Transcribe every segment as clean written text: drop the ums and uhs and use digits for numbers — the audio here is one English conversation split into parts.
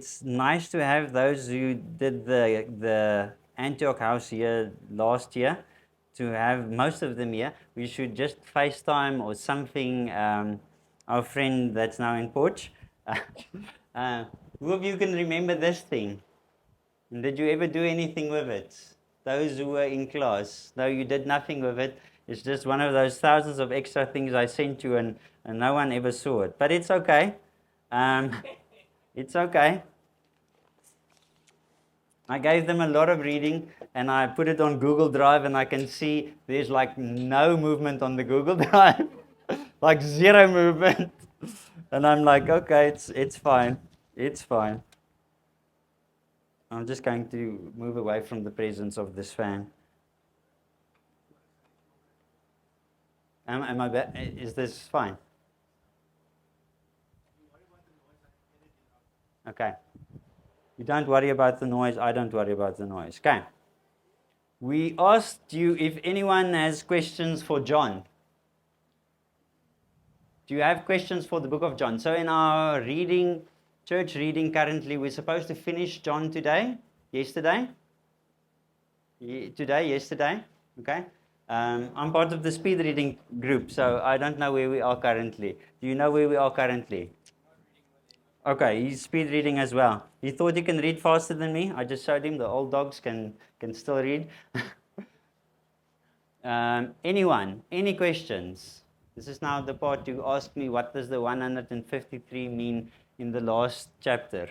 it's nice to have those who did the Antioch house here last year, to have most of them here. We should just FaceTime or something our friend that's now in Porch. Who of you can remember this thing? And did you ever do anything with it? Those who were in class. No, you did nothing with it. It's just one of those thousands of extra things I sent you, and no one ever saw it. But it's okay. It's okay. I gave them a lot of reading, and I put it on Google Drive, and I can see there's like no movement on the Google Drive, like zero movement. And I'm like, okay, it's fine. It's fine. I'm just going to move away from the presence of this fan. Is this fine? Okay. You don't worry about the noise. I don't worry about the noise. Okay. We asked you if anyone has questions for John. Do you have questions for the book of John? So in our reading, church reading currently, we're supposed to finish John today. Yesterday? Yesterday. Okay. I'm part of the speed reading group, so I don't know where we are currently. Do you know where we are currently? Okay, he's speed reading as well. He thought he can read faster than me. I just showed him the old dogs can still read. Anyone? Any questions? This is now the part you ask me, what does the 153 mean in the last chapter?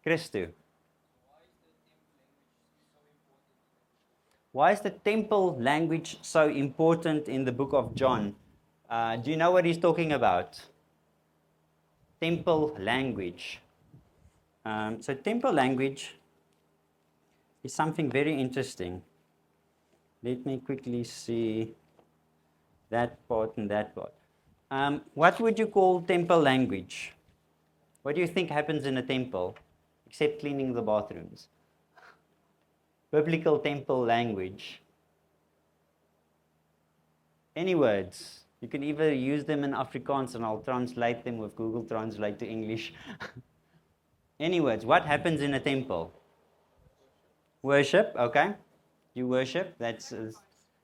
Christu. Why is the temple language so important in the book of John? Do you know what he's talking about? Temple language. So temple language is something very interesting. Let me quickly see that part and that part. What would you call temple language? What do you think happens in a temple, except cleaning the bathrooms? Biblical temple language. Any words? You can either use them in Afrikaans, and I'll translate them with Google Translate to English. Any words? What happens in a temple? Worship, okay. You worship, that's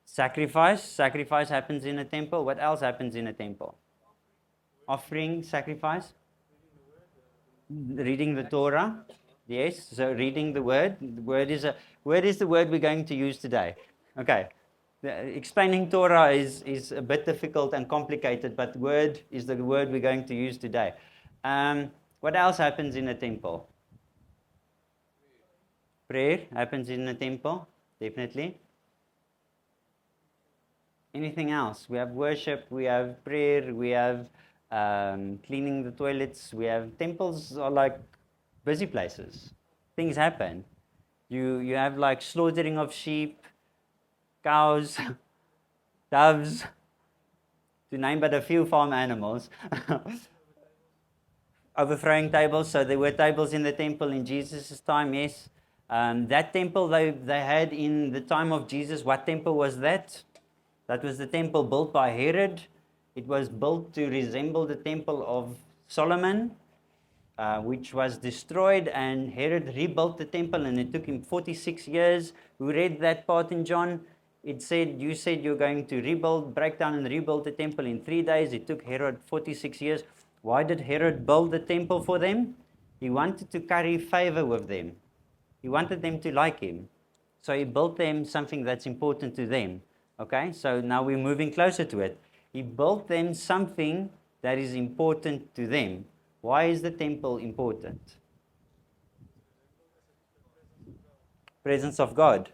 sacrifice. Sacrifice happens in a temple. What else happens in a temple? Offering, sacrifice. Reading the Torah. Yes, so reading the word. The word is the word we're going to use today. Okay. Explaining Torah is a bit difficult and complicated, but word is the word we're going to use today. What else happens in a temple? Prayer happens in a temple, definitely. Anything else? We have worship, we have prayer, we have cleaning the toilets. We have temples are like busy places. Things happen. You have like slaughtering of sheep, cows, doves, to name but a few farm animals. Overthrowing tables. So there were tables in the temple in Jesus' time, yes. That temple they had in the time of Jesus, what temple was that? That was the temple built by Herod. It was built to resemble the temple of Solomon, which was destroyed, and Herod rebuilt the temple, and it took him 46 years. We read that part in John. It said, you said you're going to break down and rebuild the temple in 3 days. It took Herod 46 years. Why did Herod build the temple for them? He wanted to curry favor with them. He wanted them to like him. So he built them something that's important to them. Okay, so now we're moving closer to it. He built them something that is important to them. Why is the temple important? Presence of God.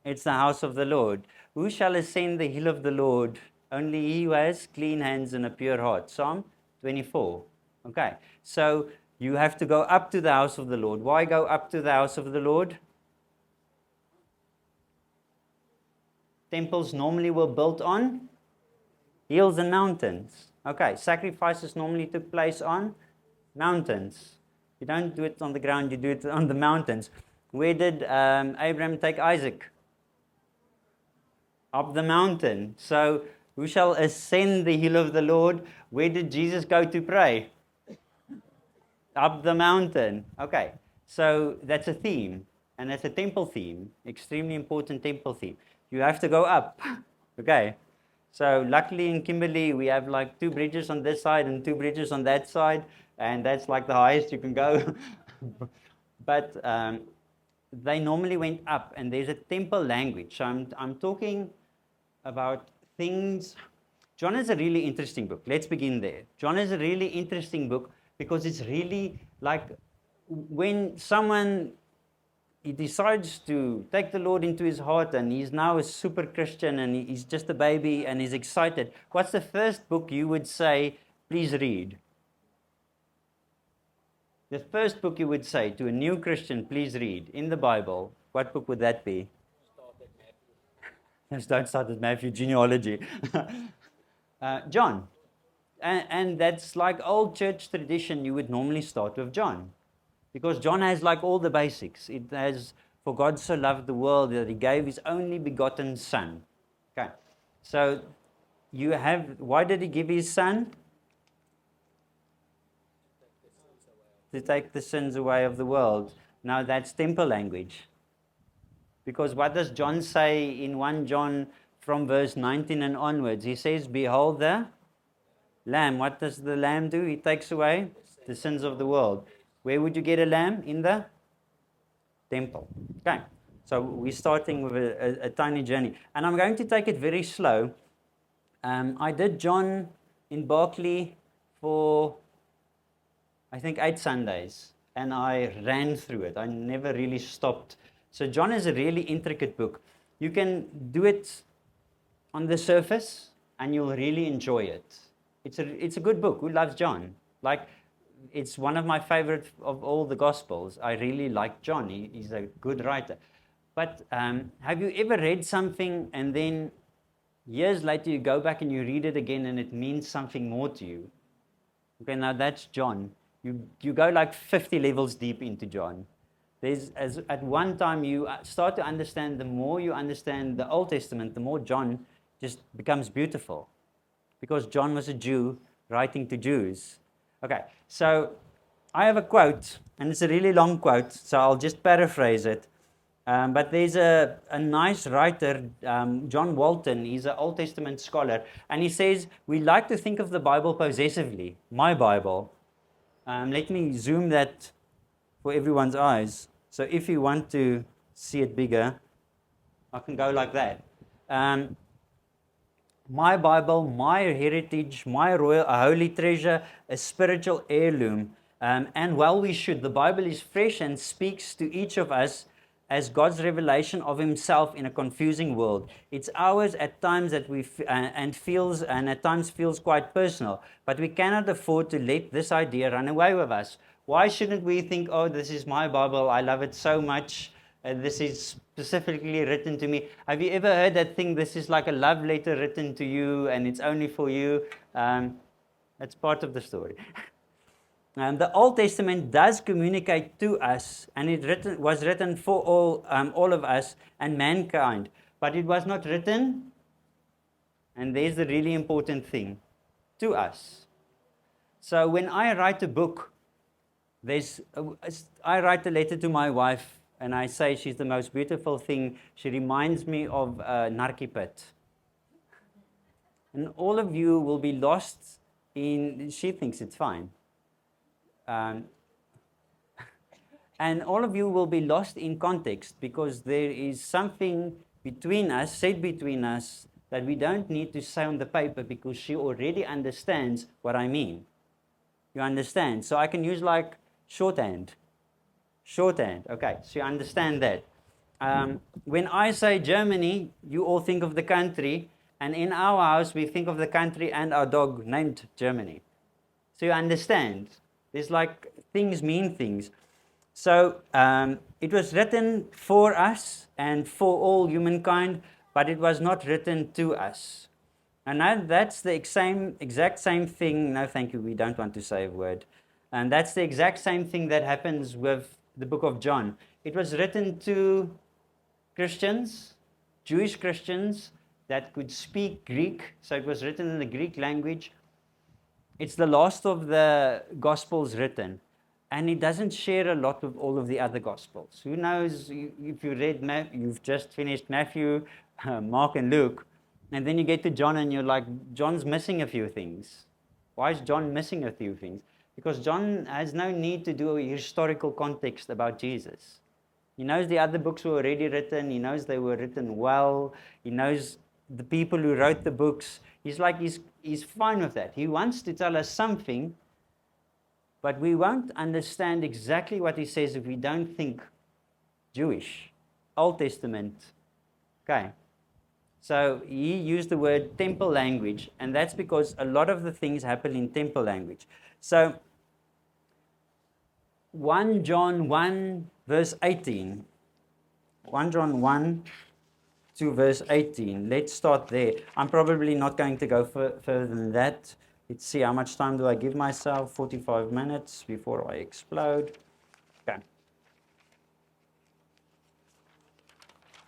It's the house of the Lord. Who shall ascend the hill of the Lord? Only he who has clean hands and a pure heart. Psalm 24. Okay, so you have to go up to the house of the Lord. Why go up to the house of the Lord? Temples normally were built on hills and mountains. Okay, sacrifices normally took place on mountains. You don't do it on the ground, you do it on the mountains. Where did Abraham take Isaac? Up the mountain. So, who shall ascend the hill of the Lord? Where did Jesus go to pray? Up the mountain. Okay. So that's a theme. And that's a temple theme. Extremely important temple theme. You have to go up. Okay. So luckily in Kimberley, we have like 2 bridges on this side and 2 bridges on that side. And that's like the highest you can go. But they normally went up. And there's a temple language. So I'm talking about things. John is a really interesting book. Let's begin there. John is a really interesting book because it's really like when someone he decides to take the Lord into his heart and he's now a super Christian and he's just a baby and he's excited. What's the first book you would say, please read? The first book you would say to a new Christian, please read in the Bible, what book would that be? Don't start with Matthew, genealogy. John. And that's like old church tradition, you would normally start with John. Because John has like all the basics. It has, for God so loved the world that he gave his only begotten son. Okay. So you have, why did he give his son? To take the sins away of the world. Now that's temple language. Because what does John say in 1 John from verse 19 and onwards? He says, behold the lamb. What does the lamb do? He takes away the sins of the world. Where would you get a lamb? In the temple. Okay. So we're starting with a tiny journey. And I'm going to take it very slow. I did John in Berkeley for, I think, 8 Sundays. And I ran through it. I never really stopped. So John is a really intricate book. You can do it on the surface and you'll really enjoy it. It's a good book. Who loves John? Like, it's one of my favorite of all the Gospels. I really like John. He's a good writer. But have you ever read something and then years later you go back and you read it again and it means something more to you? Okay, now that's John. You go like 50 levels deep into John. At one time you start to understand, the more you understand the Old Testament, the more John just becomes beautiful. Because John was a Jew writing to Jews. Okay, so I have a quote, and it's a really long quote, so I'll just paraphrase it. But there's a nice writer, John Walton. He's an Old Testament scholar, and he says, we like to think of the Bible possessively, my Bible. Let me zoom that for everyone's eyes. So if you want to see it bigger, I can go like that. My Bible, my heritage, my royal, a holy treasure, a spiritual heirloom. And well, we should. The Bible is fresh and speaks to each of us as God's revelation of himself in a confusing world. It's ours at times that and at times feels quite personal, but we cannot afford to let this idea run away with us. Why shouldn't we think, oh, this is my Bible, I love it so much, this is specifically written to me. Have you ever heard that thing, this is like a love letter written to you and it's only for you? That's part of the story. The Old Testament does communicate to us, and it was written for all of us and mankind. But it was not written, and there's the really important thing, to us. So when I write a book, I write a letter to my wife, and I say she's the most beautiful thing. She reminds me of Narki Pit. And all of you will be lost she thinks it's fine. And all of you will be lost in context because there is something said between us, that we don't need to say on the paper because she already understands what I mean. You understand? So I can use like shorthand. Shorthand. Okay, so you understand that. When I say Germany, you all think of the country, and in our house we think of the country and our dog named Germany. So you understand? There's like things mean things. So it was written for us and for all humankind, but it was not written to us. And that's the exact same thing. No, thank you, we don't want to say a word. And that's the exact same thing that happens with the book of John. It was written to Christians, Jewish Christians that could speak Greek. So it was written in the Greek language. It's the last of the Gospels written. and it doesn't share a lot with all of the other Gospels. Who knows if you read you've just finished Matthew, Mark, and Luke, and then you get to John and you're like, John's missing a few things. Why is John missing a few things? Because John has no need to do a historical context about Jesus. He knows the other books were already written. He knows they were written well. He knows the people who wrote the books. He's fine with that. He wants to tell us something, but we won't understand exactly what he says if we don't think Jewish, Old Testament. Okay. So he used the word temple language, and that's because a lot of the things happen in temple language. So 1 John 1 verse 18. 1 John 1 to verse 18. Let's start there. I'm probably not going to go further than that. Let's see, how much time do I give myself? 45 minutes before I explode. Okay.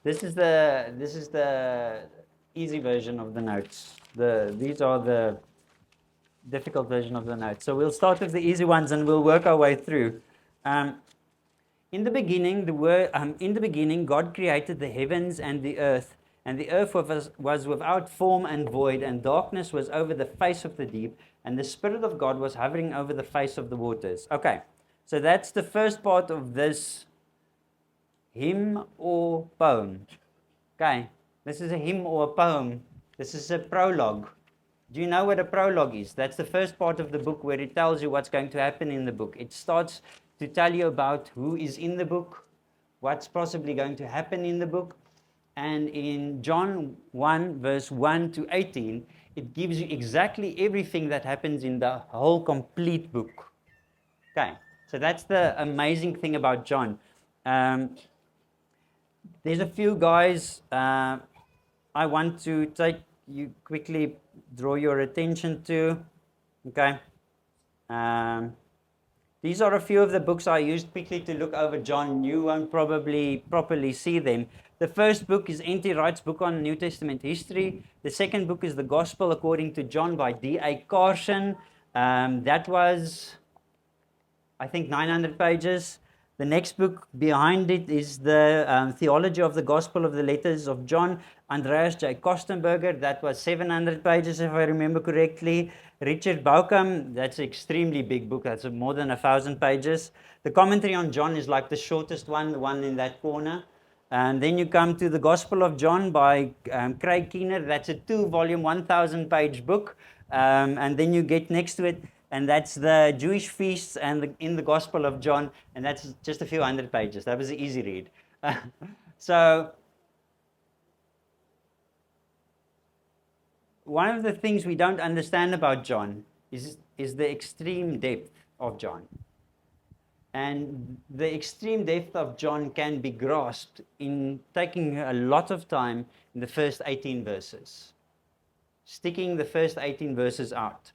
This is the easy version of the notes. These are the difficult version of the notes. So we'll start with the easy ones and we'll work our way through. In the beginning, God created the heavens and the earth was without form and void, and darkness was over the face of the deep, and the Spirit of God was hovering over the face of the waters. Okay, so that's the first part of this hymn or poem. Okay, this is a hymn or a poem. This is a prologue. Do you know what a prologue is? That's the first part of the book where it tells you what's going to happen in the book. It starts to tell you about who is in the book, what's possibly going to happen in the book. And in John 1, verse 1 to 18, it gives you exactly everything that happens in the whole complete book. Okay, so that's the amazing thing about John. There's a few guys I want to quickly draw your attention to. Okay. These are a few of the books I used quickly to look over John. You won't probably properly see them. The first book is N.T. Wright's book on New Testament history. The second book is The Gospel According to John by D.A. Carson. That was, I think, 900 pages. The next book behind it is the Theology of the Gospel of the Letters of John, Andreas J. Kostenberger. That was 700 pages, if I remember correctly. Richard Bauckham, that's an extremely big book. That's more than 1,000 pages. The commentary on John is like the shortest one, the one in that corner. And then you come to the Gospel of John by Craig Keener. That's a 2-volume, 1,000-page book. And then you get next to it, and that's the Jewish feasts and in the Gospel of John, and that's just a few hundred pages. That was an easy read. So one of the things we don't understand about John is the extreme depth of John. And the extreme depth of John can be grasped in taking a lot of time in the first 18 verses. Sticking the first 18 verses out.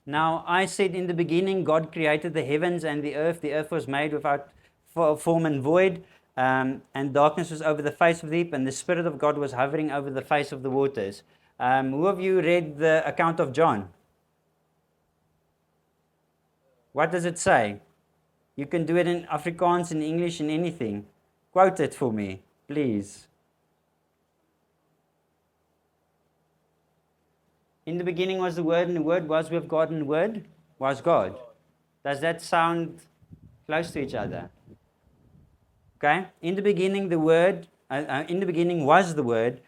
Now, I said in the beginning, God created the heavens and the earth. The earth was made without form and void, and darkness was over the face of the deep, and the Spirit of God was hovering over the face of the waters. Who of you read the account of John? What does it say? You can do it in Afrikaans, in English, in anything. Quote it for me, please. In the beginning was the Word, and the Word was with God, and the Word was God. Does that sound close to each other? Okay. In the beginning, in the beginning was the Word,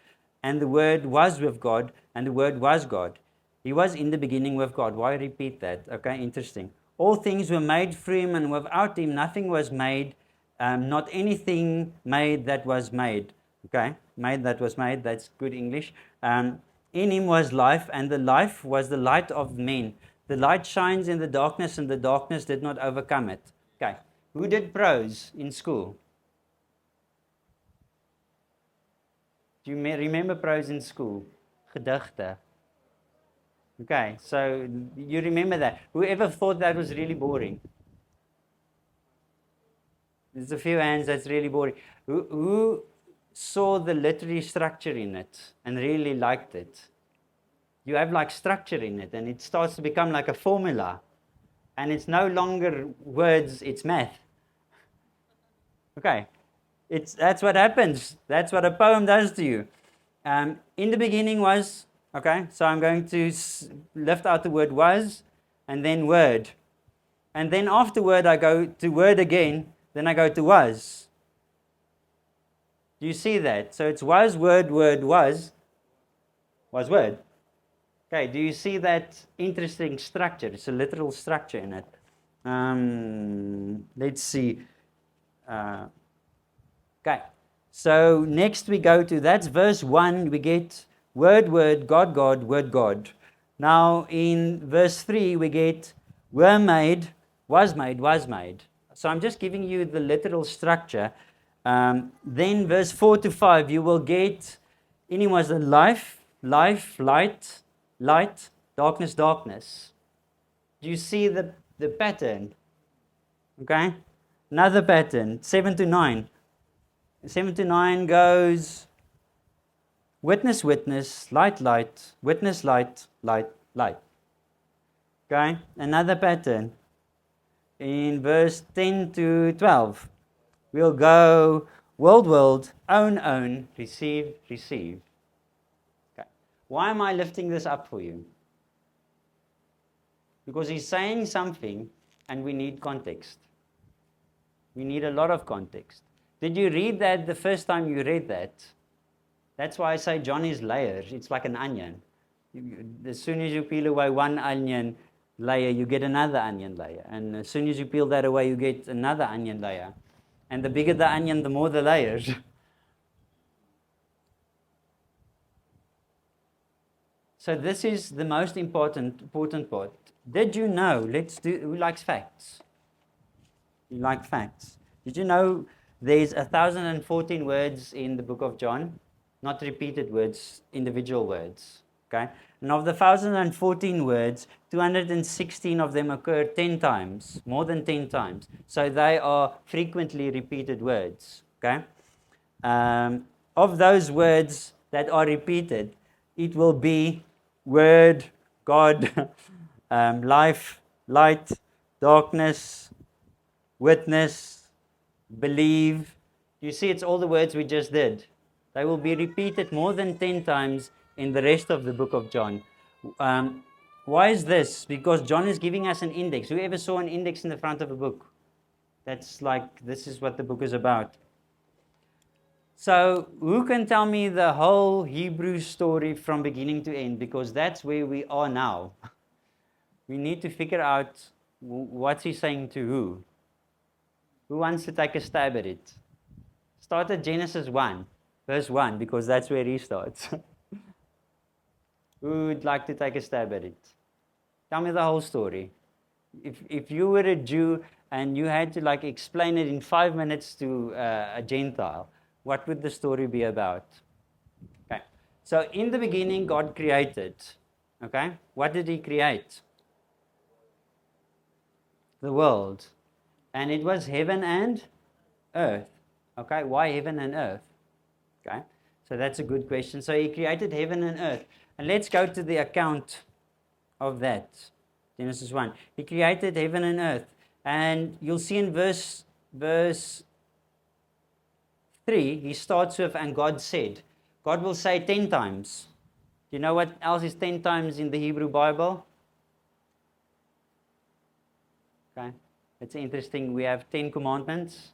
and the Word was with God, and the Word was God. He was in the beginning with God. Why repeat that? Okay, interesting. All things were made through Him, and without Him nothing was made, not anything made that was made. Okay, made that was made, that's good English. In Him was life, and the life was the light of men. The light shines in the darkness, and the darkness did not overcome it. Okay, who did prose in school? Do you remember prose in school? Gedigte. Okay, so you remember that. Whoever thought that was really boring? There's a few hands that's really boring. Who saw the literary structure in it and really liked it? You have like structure in it, and it starts to become like a formula. and it's no longer words, it's math. Okay, that's what happens. That's what a poem does to you. In the beginning was, okay, so I'm going to lift out the word was, and then word. And then afterward I go to word again, then I go to was. Do you see that? So it's was, word, was word. Okay, do you see that interesting structure? It's a literal structure in it. Let's see. Okay, so next we go to, that's verse 1, we get word, God, word, God. Now in verse 3 we get were made, was made, was made. So I'm just giving you the literal structure. Then verse 4 to 5 you will get, in him was the life, light, darkness, darkness. Do you see the pattern? Okay, another pattern, 7 to 9. 7 to 9 goes witness, witness, light, witness, light. Okay, another pattern. In verse 10 to 12, we'll go world, own, receive. Okay. Why am I lifting this up for you? Because he's saying something and we need context. We need a lot of context. Did you read that the first time you read that? That's why I say John is layers. It's like an onion. As soon as you peel away one onion layer, you get another onion layer. And as soon as you peel that away, you get another onion layer. And the bigger the onion, the more the layers. So this is the most important part. Did you know, who likes facts? You like facts. Did you know there's 1,014 words in the book of John? Not repeated words, individual words. Okay? And of the 1,014 words, 216 of them occur 10 times, more than 10 times. So they are frequently repeated words. Okay? Of those words that are repeated, it will be word, God, life, light, darkness, witness, believe. You see, it's all the words we just did. They will be repeated more than 10 times in the rest of the book of John. Why is this? Because John is giving us an index. Who ever saw an index in the front of a book? That's like, this is what the book is about. So, who can tell me the whole Hebrew story from beginning to end? Because that's where we are now. We need to figure out what's he saying to who. Who wants to take a stab at it? Start at Genesis 1, verse 1, because that's where he starts. Who would like to take a stab at it? Tell me the whole story. If you were a Jew and you had to explain it in 5 minutes to a Gentile, what would the story be about? Okay. So in the beginning, God created. Okay. What did he create? The world. And it was heaven and earth. Okay. Why heaven and earth? Okay. So that's a good question. So he created heaven and earth. And let's go to the account of that. Genesis 1. He created heaven and earth. And you'll see in verse 3, he starts with, and God said. God will say 10 times. Do you know what else is 10 times in the Hebrew Bible? Okay. It's interesting. We have 10 commandments.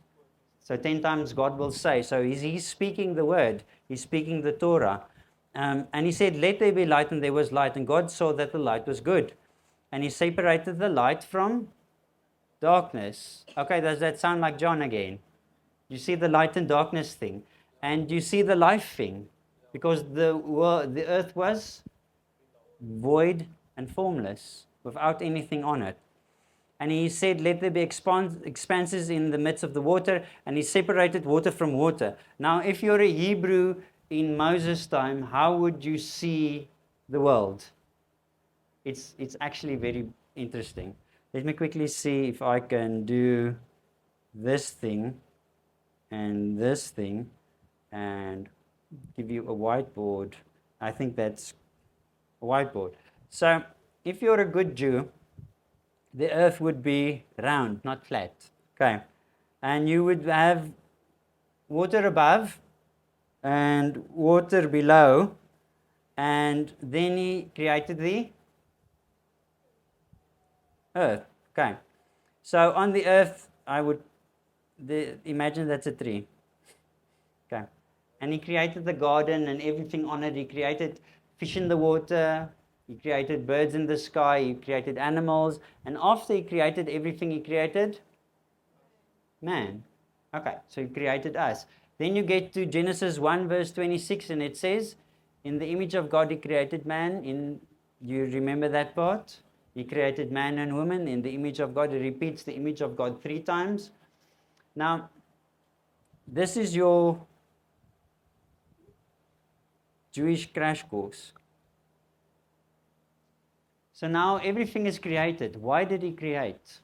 So 10 times God will say. So he's speaking the word. He's speaking the Torah. And he said, let there be light, and there was light. And God saw that the light was good. And he separated the light from darkness. Okay, does that sound like John again? You see the light and darkness thing. And you see the life thing. Because the earth was void and formless, without anything on it. And he said, let there be expanses in the midst of the water. And he separated water from water. Now, if you're a Hebrew in Moses' time, how would you see the world? It's actually very interesting. Let me quickly see if I can do this thing and this thing and give you a whiteboard. I think that's a whiteboard. So if you're a good Jew the earth would be round, not flat. Okay. And you would have water above and water below. And then he created the earth. Okay. So on the earth, imagine that's a tree. Okay. And he created the garden and everything on it. He created fish in the water. He created birds in the sky. He created animals. And after he created everything, he created man. Okay, so he created us. Then you get to Genesis 1 verse 26 and it says, in the image of God he created man. You remember that part? He created man and woman in the image of God. He repeats the image of God 3 times. Now, this is your Jewish crash course. So now everything is created. Why did he create?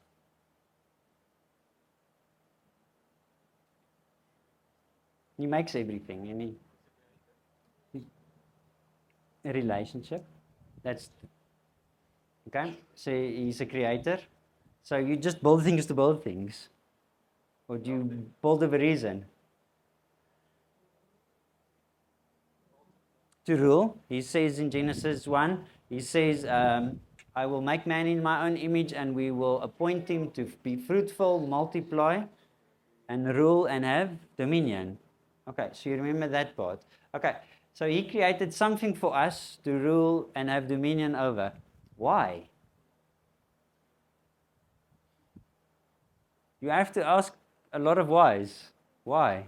He makes everything. A relationship. That's okay. So he's a creator. So you just build things to build things, or do you build of a reason? To rule. He says in Genesis 1, he says, I will make man in my own image and we will appoint him to be fruitful, multiply, and rule and have dominion. Okay, so you remember that part. Okay, so he created something for us to rule and have dominion over. Why? You have to ask a lot of whys. Why?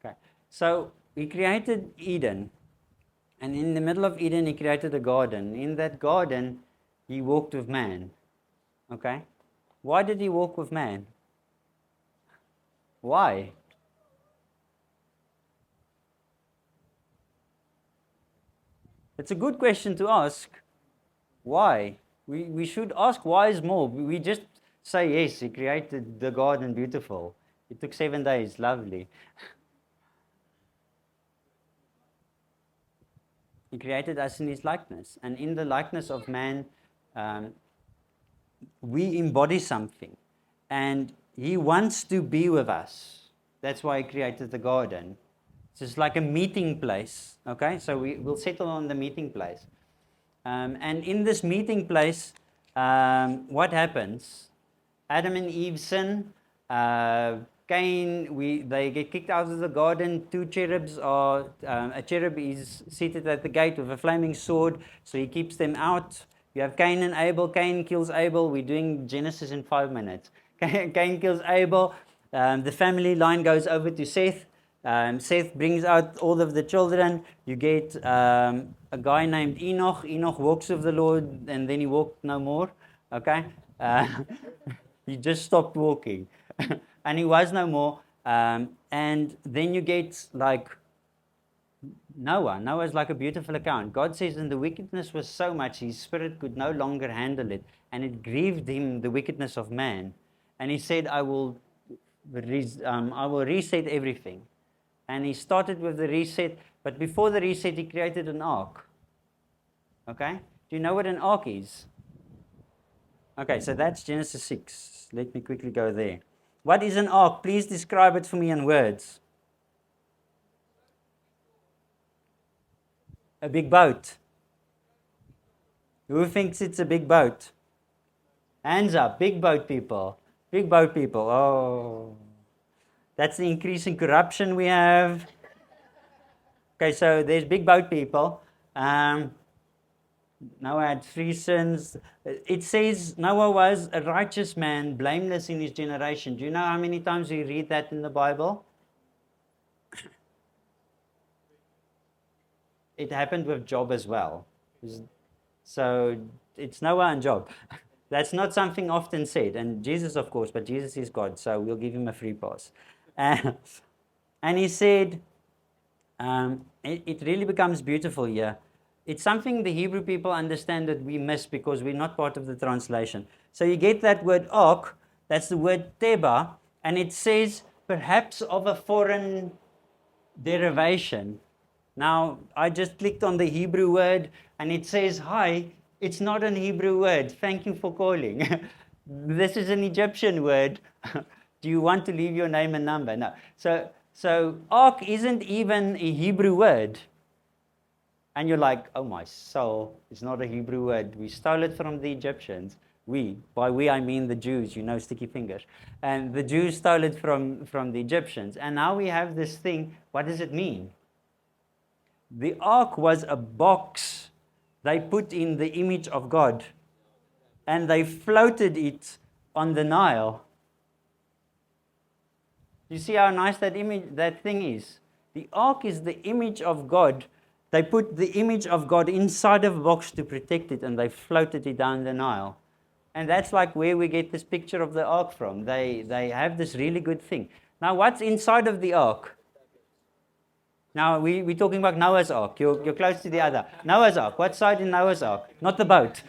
Okay, so he created Eden. And in the middle of Eden, he created a garden. In that garden, he walked with man. Okay? Why did he walk with man? Why? It's a good question to ask. Why? We should ask why is more. We just say, yes, he created the garden beautiful. It took 7 days, lovely. He created us in his likeness. And in the likeness of man, we embody something. And he wants to be with us. That's why he created the garden. It's just like a meeting place. Okay, so we'll settle on the meeting place. And in this meeting place, what happens? Adam and Eve sin. Cain, they get kicked out of the garden. 2 cherubs are, a cherub is seated at the gate with a flaming sword, so he keeps them out. You have Cain and Abel. Cain kills Abel. We're doing Genesis in 5 minutes. Cain kills Abel. The family line goes over to Seth. Seth brings out all of the children. You get a guy named Enoch. Enoch walks with the Lord, and then he walked no more. Okay? He just stopped walking. And he was no more. And then you get like Noah. Noah is like a beautiful account. God says, and the wickedness was so much, his spirit could no longer handle it. And it grieved him, the wickedness of man. And he said, I will reset everything. And he started with the reset. But before the reset, he created an ark. Okay? Do you know what an ark is? Okay, so that's Genesis 6. Let me quickly go there. What is an ark? Please describe it for me in words. A big boat. Who thinks it's a big boat? Hands up, big boat people. Big boat people. Oh, that's the increase in corruption we have. Okay, so there's big boat people. Noah had 3 sins. It says Noah was a righteous man, blameless in his generation. Do you know how many times we read that in the Bible? It happened with Job as well. So it's Noah and Job. That's not something often said. And Jesus, of course, but Jesus is God, so we'll give him a free pass. And he said, it really becomes beautiful here. It's something the Hebrew people understand that we miss because we're not part of the translation. So you get that word ark, that's the word teba, and it says perhaps of a foreign derivation. Now, I just clicked on the Hebrew word and it says, hi, it's not an Hebrew word. Thank you for calling. This is an Egyptian word. Do you want to leave your name and number? No. So ark isn't even a Hebrew word. And you're like, oh my soul, it's not a Hebrew word. We stole it from the Egyptians. By we I mean the Jews, sticky fingers. And the Jews stole it from the Egyptians. And now we have this thing. What does it mean? The ark was a box they put in the image of God. And they floated it on the Nile. You see how nice that thing is? The ark is the image of God. They put the image of God inside of a box to protect it, and they floated it down the Nile. And that's like where we get this picture of the ark from. They have this really good thing. Now, what's inside of the ark? Now, we're talking about Noah's ark. You're close to the other. Noah's ark. What side in Noah's ark? Not the boat.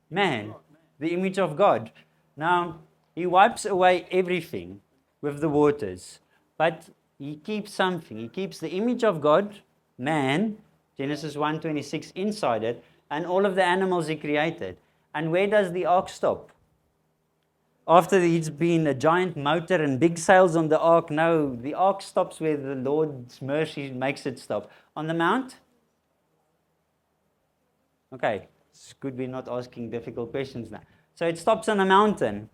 Man, the image of God. Now, he wipes away everything with the waters. But he keeps something. He keeps the image of God, man, Genesis 1:26, inside it, and all of the animals he created. And where does the ark stop? After it's been a giant motor and big sails on the ark, no, the ark stops where the Lord's mercy makes it stop. On the mount? Okay, it's good we're not asking difficult questions now. So it stops on a mountain.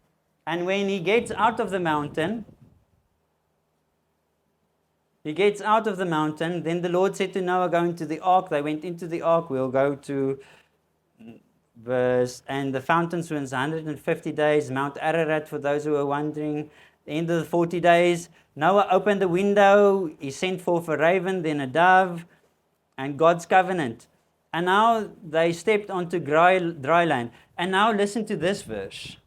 And when he gets out of the mountain, then the Lord said to Noah, go into the ark. They went into the ark. We'll go to verse, and the fountains were 150 days, Mount Ararat, for those who are wondering. The end of the 40 days, Noah opened the window. He sent forth a raven, then a dove, and God's covenant. And now they stepped onto dry land. And now listen to this verse.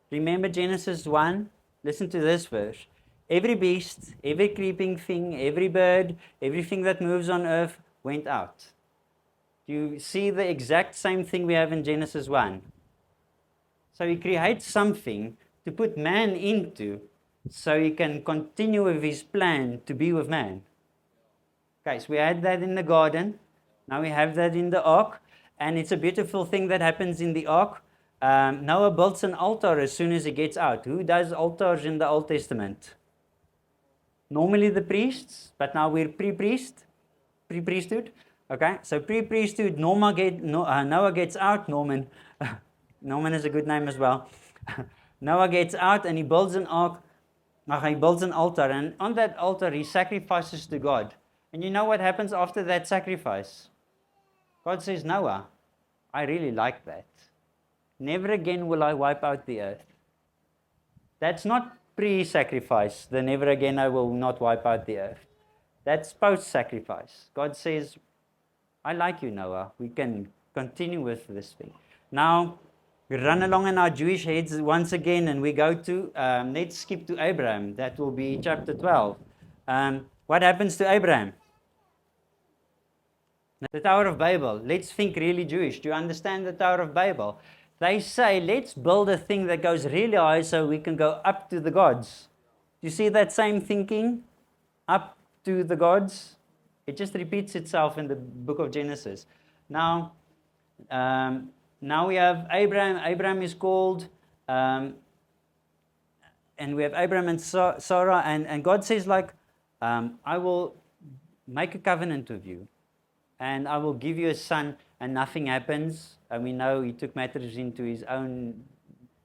Remember Genesis 1? Listen to this verse. Every beast, every creeping thing, every bird, everything that moves on earth went out. Do you see the exact same thing we have in Genesis 1? So he creates something to put man into so he can continue with his plan to be with man. Okay, so we had that in the garden. Now we have that in the ark. And it's a beautiful thing that happens in the ark. Noah builds an altar as soon as he gets out. Who does altars in the Old Testament? Normally the priests, but now we're pre-priesthood. Okay, so pre-priesthood, Noah gets out. Norman is a good name as well. Noah gets out and he builds an ark. He builds an altar, and on that altar he sacrifices to God. And you know what happens after that sacrifice? God says, Noah, I really like that. Never again will I wipe out the earth. That's not pre-sacrifice. The never again I will not wipe out the earth. That's post-sacrifice. God says, I like you, Noah. We can continue with this thing. Now, we run along in our Jewish heads once again, and we go to, let's skip to Abraham. That will be chapter 12. What happens to Abraham? The Tower of Babel. Let's think really Jewish. Do you understand the Tower of Babel? They say, let's build a thing that goes really high so we can go up to the gods. Do you see that same thinking? Up to the gods? It just repeats itself in the book of Genesis. Now we have Abraham. Abraham is called, and we have Abraham and Sarah, and God says, I will make a covenant with you, and I will give you a son, and nothing happens. And we know he took matters into his own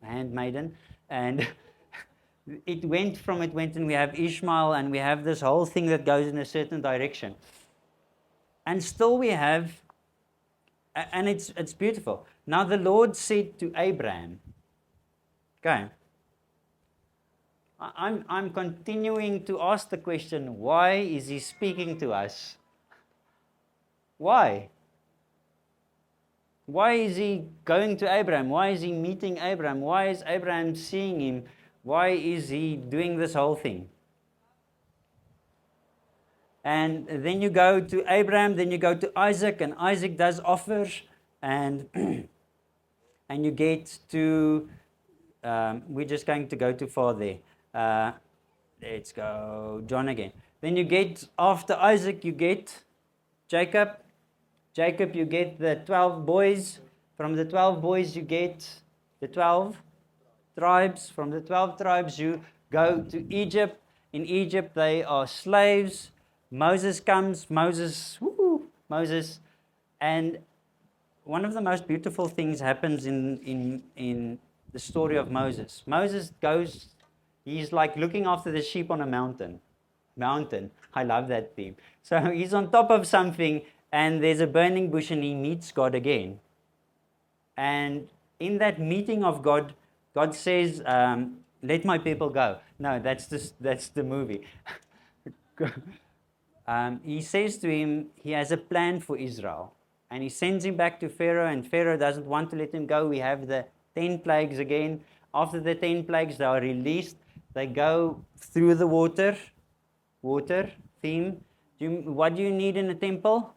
handmaiden, and it went, and we have Ishmael, and we have this whole thing that goes in a certain direction. And still we have, and it's beautiful. Now the Lord said to Abraham, okay, I'm continuing to ask the question, why is he speaking to us? Why? Why is he going to Abraham? Why is he meeting Abraham? Why is Abraham seeing him? Why is he doing this whole thing? And then you go to Abraham, then you go to Isaac, and Isaac does offers, and and you get to, we're just going to go too far there. Let's go, John again. Then you get, after Isaac, you get Jacob. Jacob, you get the 12 boys. From the 12 boys, you get the 12 tribes. From the 12 tribes, you go to Egypt. In Egypt, they are slaves. Moses comes. Moses. And one of the most beautiful things happens in the story of Moses. Moses goes, he's like looking after the sheep on a mountain. I love that theme. So he's on top of something, and there's a burning bush, and he meets God again. And in that meeting of God, God says, let my people go. No, that's the movie. He says to him, he has a plan for Israel. And he sends him back to Pharaoh, and Pharaoh doesn't want to let him go. We have the 10 plagues again. After the 10 plagues, they are released. They go through the water theme. What do you need in a temple?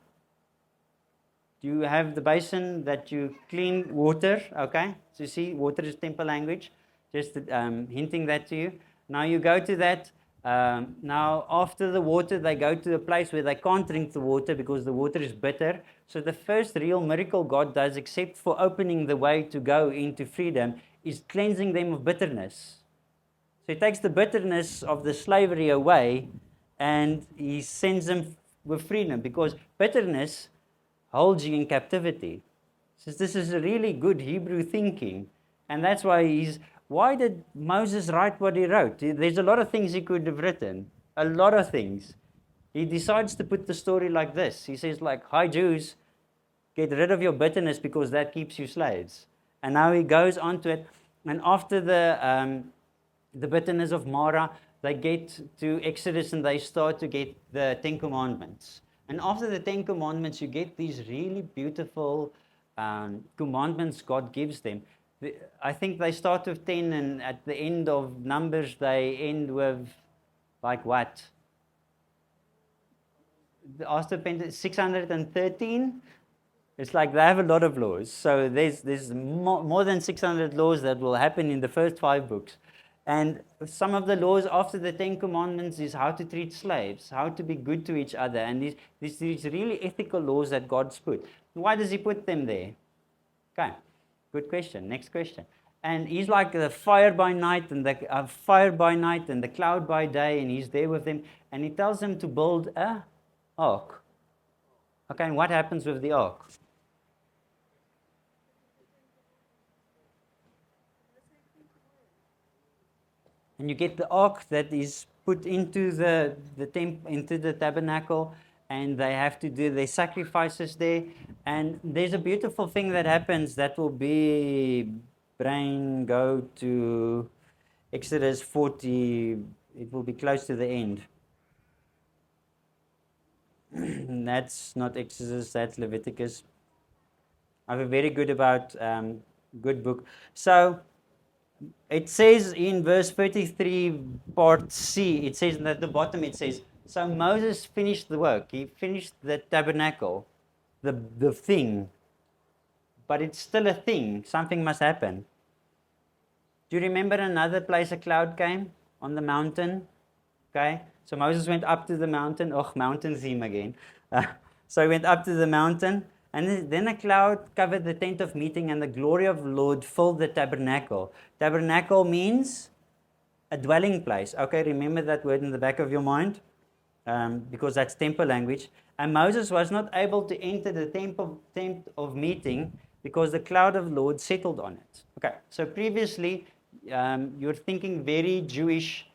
Do you have the basin that you clean water? Okay, so you see, water is temple language. Just hinting that to you. Now you go to that. Now after the water, they go to a place where they can't drink the water because the water is bitter. So the first real miracle God does, except for opening the way to go into freedom, is cleansing them of bitterness. So he takes the bitterness of the slavery away, and he sends them with freedom, because bitterness holds you in captivity. So this is a really good Hebrew thinking. And that's why did Moses write what he wrote? There's a lot of things he could have written. A lot of things. He decides to put the story like this. He says, like, hi Jews, get rid of your bitterness because that keeps you slaves. And now he goes on to it. And after the bitterness of Mara, they get to Exodus, and they start to get the 10 Commandments. And after the 10 Commandments, you get these really beautiful commandments God gives them. I think they start with 10, and at the end of Numbers, they end with, like what? After 613? It's like they have a lot of laws. So there's more than 600 laws that will happen in the first 5 books. And some of the laws after the 10 Commandments is how to treat slaves, how to be good to each other. And these really ethical laws that God's put. Why does he put them there? Okay, good question. Next question. And he's like the fire by night and the cloud by day, and he's there with them. And he tells them to build a ark. Okay, and what happens with the ark? And you get the ark that is put into into the tabernacle, and they have to do their sacrifices there. And there's a beautiful thing that happens that will be, brain, go to Exodus 40. It will be close to the end. That's not Exodus, that's Leviticus. I have a very good book. So it says in verse 33, part C, it says at the bottom, it says, so Moses finished the work. He finished the tabernacle, the thing. But it's still a thing. Something must happen. Do you remember another place a cloud came on the mountain? Okay, so Moses went up to the mountain. Oh, mountain theme again. So he went up to the mountain. And then a cloud covered the tent of meeting, and the glory of the Lord filled the tabernacle. Tabernacle means a dwelling place. Okay, remember that word in the back of your mind, because that's temple language. And Moses was not able to enter the tent of meeting because the cloud of the Lord settled on it. Okay, so previously you're thinking very Jewish,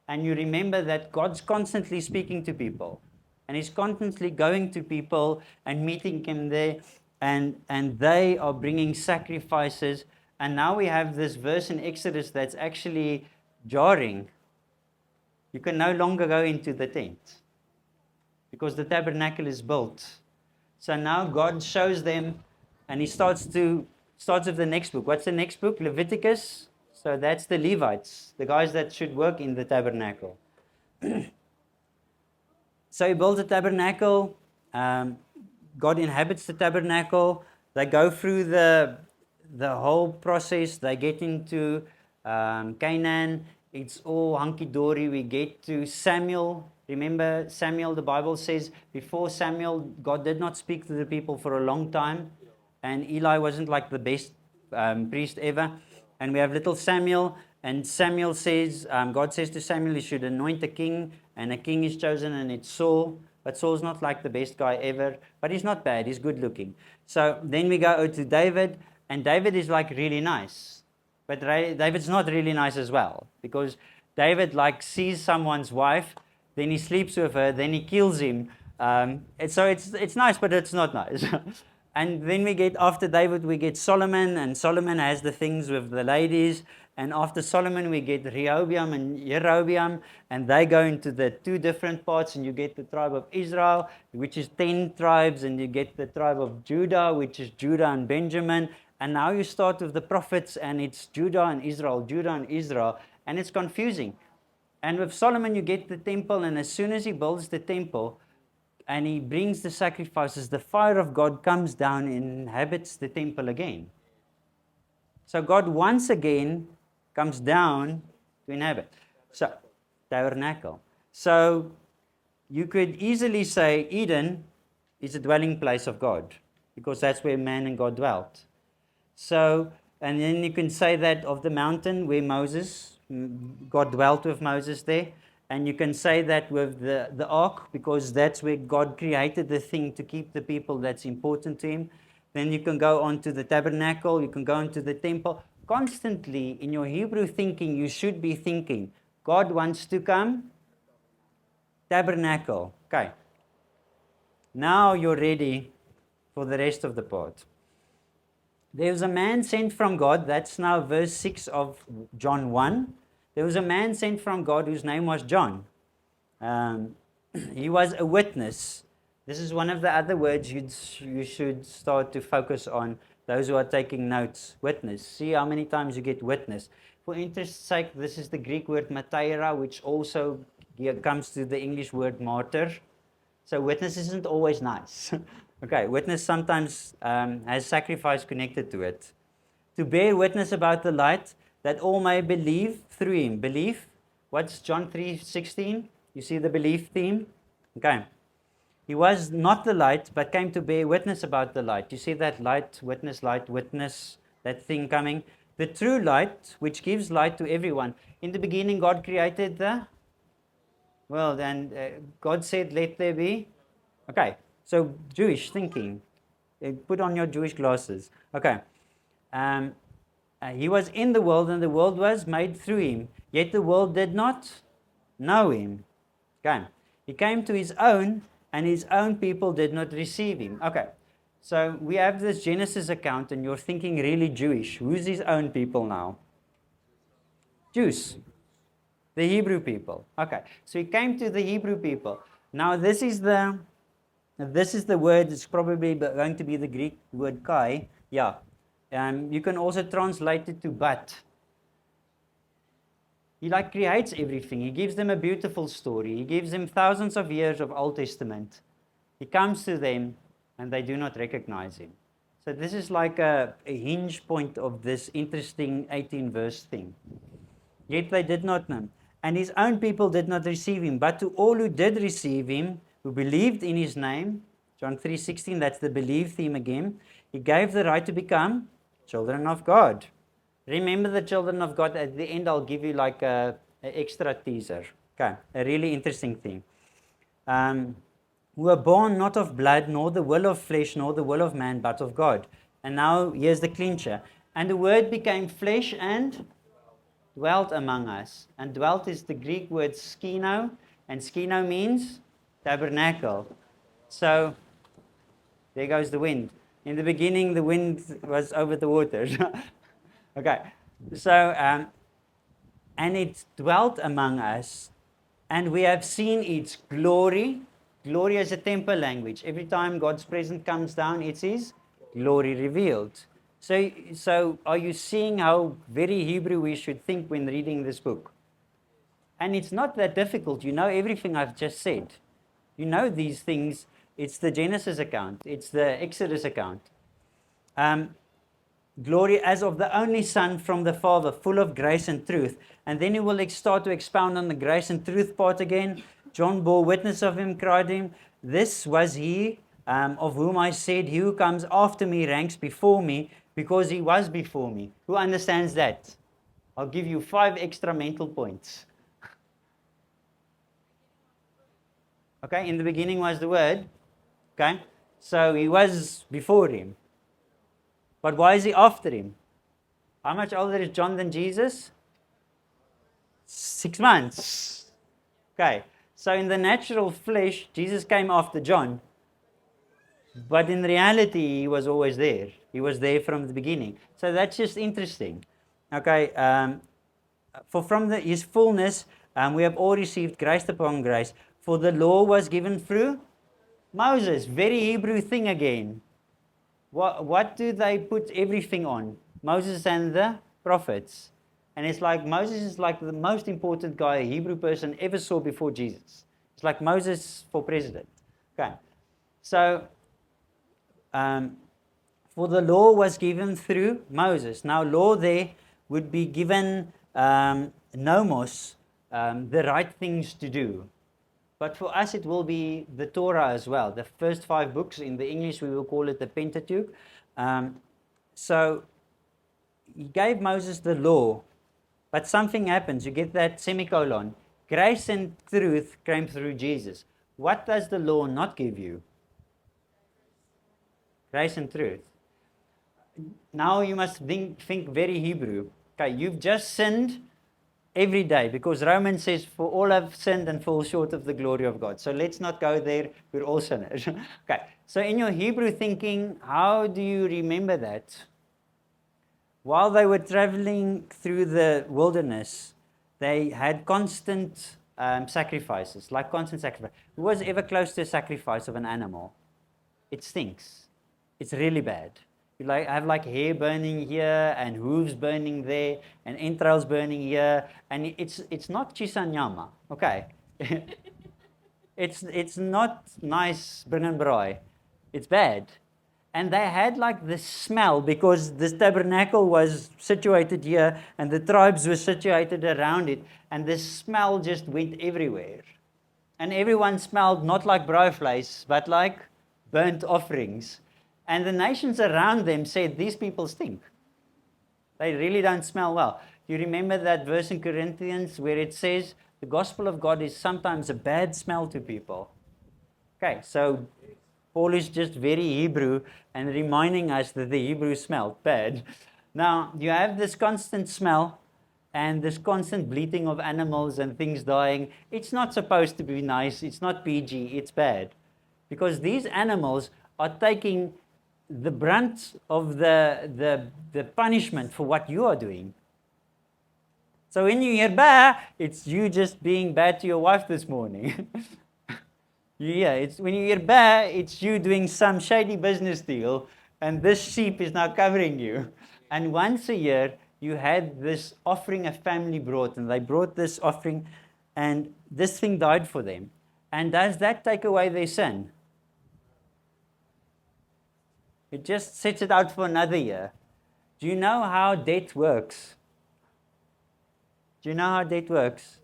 and you remember that God's constantly speaking to people. And he's constantly going to people and meeting them there, and they are bringing sacrifices. And now we have this verse in Exodus that's actually jarring. You can no longer go into the tent because the tabernacle is built. So now God shows them, and he starts with the next book. What's the next book? Leviticus. So that's the Levites, the guys that should work in the tabernacle. So he builds a tabernacle. God inhabits the tabernacle. They go through the whole process. They get into Canaan. It's all hunky-dory. We get to Samuel. Remember Samuel, the Bible says, before Samuel, God did not speak to the people for a long time. And Eli wasn't like the best priest ever. And we have little Samuel. And Samuel says, God says to Samuel, he should anoint a king. And a king is chosen, and it's Saul. But Saul's not like the best guy ever. But he's not bad. He's good looking. So then we go to David. And David is like really nice. But David's not really nice as well. Because David like sees someone's wife, then he sleeps with her, then he kills him. So it's nice, but it's not nice. And then we get, after David, we get Solomon, and Solomon has the things with the ladies. And after Solomon, we get Rehoboam and Jeroboam, and they go into the two different parts, and you get the tribe of Israel, which is 10 tribes, and you get the tribe of Judah, which is Judah and Benjamin. And now you start with the prophets, and it's Judah and Israel, and it's confusing. And with Solomon, you get the temple, and as soon as he builds the temple, and he brings the sacrifices, the fire of God comes down and inhabits the temple again. So God once again comes down to inhabit. So, tabernacle. So, you could easily say Eden is a dwelling place of God, because that's where man and God dwelt. So, and then you can say that of the mountain where God dwelt with Moses there. And you can say that with the ark, because that's where God created the thing to keep the people that's important to him. Then you can go on to the tabernacle, you can go into the temple. Constantly in your Hebrew thinking, you should be thinking, God wants to come, tabernacle. Okay. Now you're ready for the rest of the part. There was a man sent from God, that's now verse 6 of John 1. There was a man sent from God whose name was John. He was a witness. This is one of the other words you should start to focus on, those who are taking notes. Witness. See how many times you get witness. For interest's sake, this is the Greek word martyra, which also comes to the English word martyr. So witness isn't always nice. Okay, witness sometimes has sacrifice connected to it. To bear witness about the light, that all may believe through him. Belief, what's John 3:16? You see the belief theme? Okay. He was not the light, but came to bear witness about the light. You see that light, witness, that thing coming. The true light, which gives light to everyone. In the beginning, God created the world, and God said, let there be. Okay. So, Jewish thinking. Put on your Jewish glasses. Okay. He was in the world, and the world was made through him. Yet the world did not know him. Okay. He came to his own, and his own people did not receive him. Okay. So, we have this Genesis account, and you're thinking really Jewish. Who's his own people now? Jews. The Hebrew people. Okay. So, he came to the Hebrew people. Now, this is the word, it's probably going to be the Greek word kai. Yeah. You can also translate it to but. He creates everything. He gives them a beautiful story. He gives them thousands of years of Old Testament. He comes to them and they do not recognize him. So this is like a hinge point of this interesting 18 verse thing. Yet they did not know him. And his own people did not receive him. But to all who did receive him, who believed in his name, John 3:16, that's the believe theme again, he gave the right to become children of God. Remember the children of God. At the end, I'll give you like an extra teaser. Okay, a really interesting thing. Who were born not of blood, nor the will of flesh, nor the will of man, but of God. And now, here's the clincher. And the word became flesh and dwelt among us. And dwelt is the Greek word skino, and skino means tabernacle. So, there goes the wind. In the beginning, the wind was over the waters. Okay, so, and it dwelt among us, and we have seen its glory. Glory is a temple language. Every time God's presence comes down, it's His glory revealed. So are you seeing how very Hebrew we should think when reading this book? And it's not that difficult. You know everything I've just said. You know these things. It's the Genesis account. It's the Exodus account. Glory as of the only Son from the Father, full of grace and truth. And then he will start to expound on the grace and truth part again. John bore witness of him, cried him, "This was he of whom I said, he who comes after me ranks before me, because he was before me." Who understands that? I'll give you 5 extra mental points. Okay, in the beginning was the Word. Okay, so he was before him. But why is he after him? How much older is John than Jesus? 6 months. Okay, so in the natural flesh, Jesus came after John. But in reality, he was always there. He was there from the beginning. So that's just interesting. Okay, for from his fullness, we have all received grace upon grace. For the law was given through Moses. Very Hebrew thing again. What do they put everything on? Moses and the prophets. And it's like Moses is like the most important guy a Hebrew person ever saw before Jesus. It's like Moses for president. Okay. So, for the law was given through Moses. Now, law there would be given nomos, the right things to do. But for us, it will be the Torah as well. The first 5 books, in the English, we will call it the Pentateuch. So, he gave Moses the law, but something happens. You get that semicolon. Grace and truth came through Jesus. What does the law not give you? Grace and truth. Now you must think very Hebrew. Okay, you've just sinned every day, because Romans says, "For all have sinned and fall short of the glory of God." So let's not go there. We're all sinners. Okay, so in your Hebrew thinking, how do you remember that? While they were traveling through the wilderness, they had constant sacrifices, like constant sacrifice. Who was ever close to a sacrifice of an animal? It stinks. It's really bad. You have hair burning here, and hooves burning there, and entrails burning here, and it's not chisanyama, okay? It's not nice braai. It's bad. And they had like this smell, because this tabernacle was situated here, and the tribes were situated around it, and the smell just went everywhere. And everyone smelled not like braai vleis, but like burnt offerings. And the nations around them said, "These people stink. They really don't smell well." You remember that verse in Corinthians where it says, the gospel of God is sometimes a bad smell to people. Okay, so Paul is just very Hebrew and reminding us that the Hebrew smelled bad. Now, you have this constant smell and this constant bleating of animals and things dying. It's not supposed to be nice. It's not PG. It's bad. Because these animals are taking the brunt of the punishment for what you are doing. So when you hear "bah," it's you just being bad to your wife this morning. Yeah, it's when you hear "bah," it's you doing some shady business deal, and this sheep is now covering you. And once a year, you had this offering a family brought, and they brought this offering, and this thing died for them. And does that take away their sin? It just sets it out for another year. Do you know how debt works? Do you know how debt works?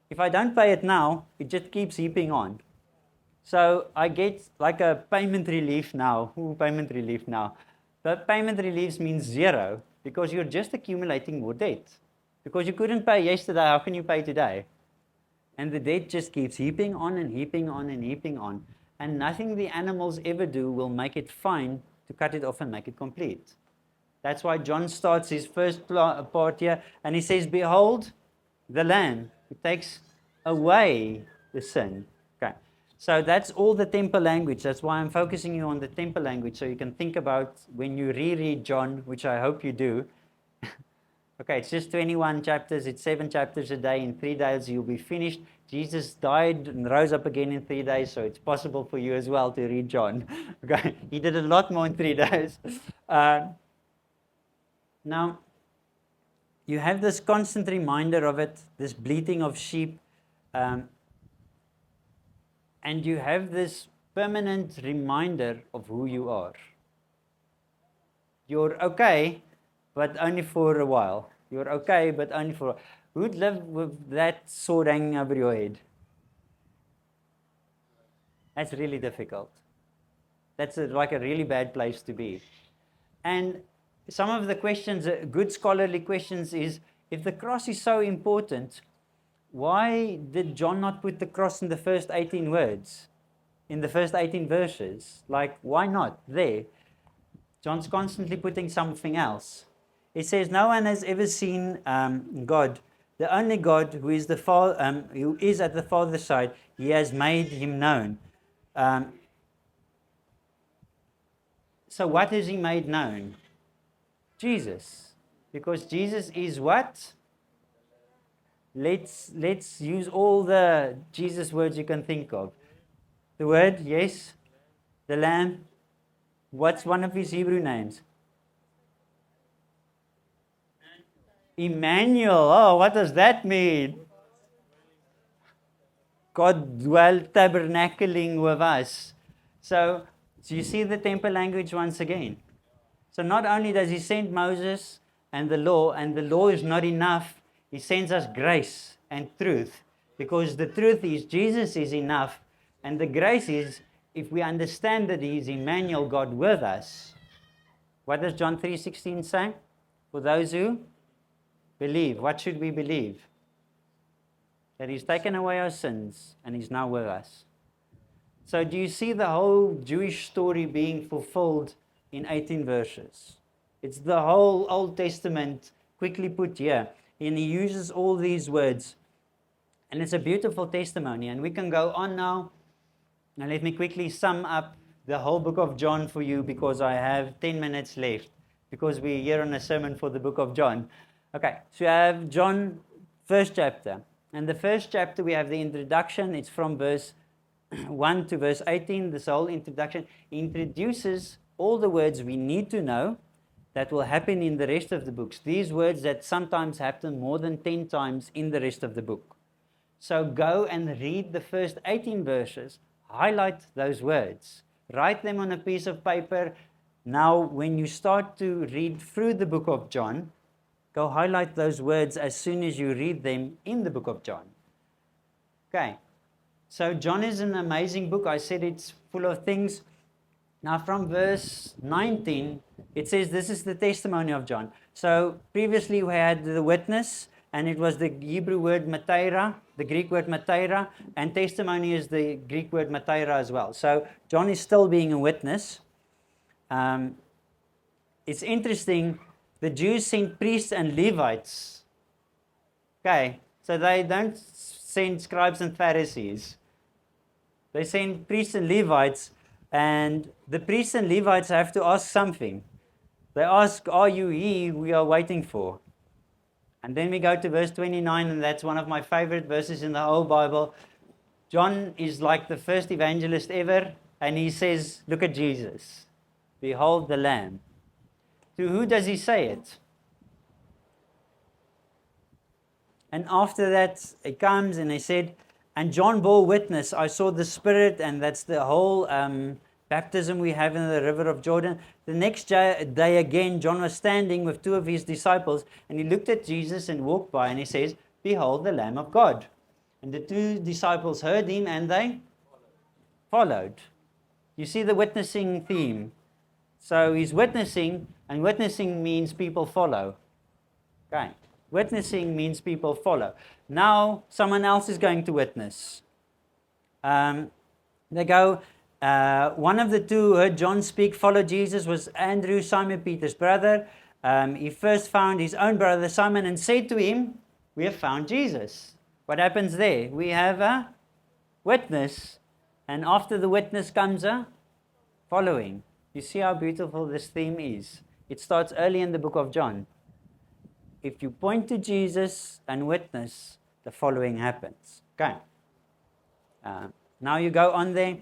If I don't pay it now, it just keeps heaping on. So I get like a payment relief now. Payment relief now. The payment relief means 0, because you're just accumulating more debt. Because you couldn't pay yesterday, how can you pay today? And the debt just keeps heaping on and heaping on and heaping on. And nothing the animals ever do will make it fine to cut it off and make it complete. That's why John starts his first part here, and he says, "Behold, the Lamb who takes away the sin." Okay, so that's all the temple language. That's why I'm focusing you on the temple language, so you can think about when you reread John, which I hope you do. Okay, it's just 21 chapters. It's 7 chapters a day. In 3 days, you'll be finished. Jesus died and rose up again in 3 days, so it's possible for you as well to read John. Okay, he did a lot more in 3 days. Now, you have this constant reminder of it, this bleating of sheep, and you have this permanent reminder of who you are. You're okay, but only for a while. You're okay, but only for. Who'd live with that sword hanging over your head? That's really difficult. That's like a really bad place to be. And some of the questions, good scholarly questions, is if the cross is so important, why did John not put the cross in the first 18 words, in the first 18 verses? Like, why not there? John's constantly putting something else. It says, no one has ever seen God, the only God who is who is at the Father's side. He has made him known. So what has he made known? Jesus. Because Jesus is what? Let's use all the Jesus words you can think of. The word, yes. The Lamb. What's one of his Hebrew names? Emmanuel. Oh, what does that mean? God dwelt tabernacling with us. So you see the temple language once again. So not only does he send Moses and the law is not enough, he sends us grace and truth. Because the truth is Jesus is enough, and the grace is if we understand that he is Emmanuel, God with us. What does John 3:16 say? For those who believe. What should we believe? That he's taken away our sins and he's now with us. So do you see the whole Jewish story being fulfilled in 18 verses? It's the whole Old Testament quickly put here. And he uses all these words. And it's a beautiful testimony. And we can go on now. Now let me quickly sum up the whole book of John for you because I have 10 minutes left. Because we're here on a sermon for the book of John. Okay, so you have John, first chapter. And the first chapter we have the introduction. It's from verse 1 to verse 18. This whole introduction introduces all the words we need to know that will happen in the rest of the books. These words that sometimes happen more than 10 times in the rest of the book. So go and read the first 18 verses. Highlight those words. Write them on a piece of paper. Now, when you start to read through the book of John, go highlight those words as soon as you read them in the book of John. Okay. So John is an amazing book. I said it's full of things. Now from verse 19, it says this is the testimony of John. So previously we had the witness, and it was the Hebrew word matera, the Greek word matera, and testimony is the Greek word matera as well. So John is still being a witness. It's interesting, the Jews sent priests and Levites. Okay, so they don't send scribes and Pharisees. They send priests and Levites, and the priests and Levites have to ask something. They ask, are you he we are waiting for? And then we go to verse 29, and that's one of my favorite verses in the whole Bible. John is like the first evangelist ever, and he says, look at Jesus. Behold the Lamb. To who does he say it? And after that, it comes and he said, and John bore witness, I saw the Spirit, and that's the whole baptism we have in the river of Jordan. The next day again, John was standing with two of his disciples, and he looked at Jesus and walked by, and he says, behold the Lamb of God. And the two disciples heard him, and they followed. You see the witnessing theme. So he's witnessing, and witnessing means people follow. Okay. Witnessing means people follow. Now, someone else is going to witness. They go, one of the two who heard John speak, followed Jesus, was Andrew, Simon Peter's brother. He first found his own brother Simon and said to him, we have found Jesus. What happens there? We have a witness, and after the witness comes a following. You see how beautiful this theme is. It starts early in the book of John. If you point to Jesus and witness, the following happens. Okay. Now you go on there.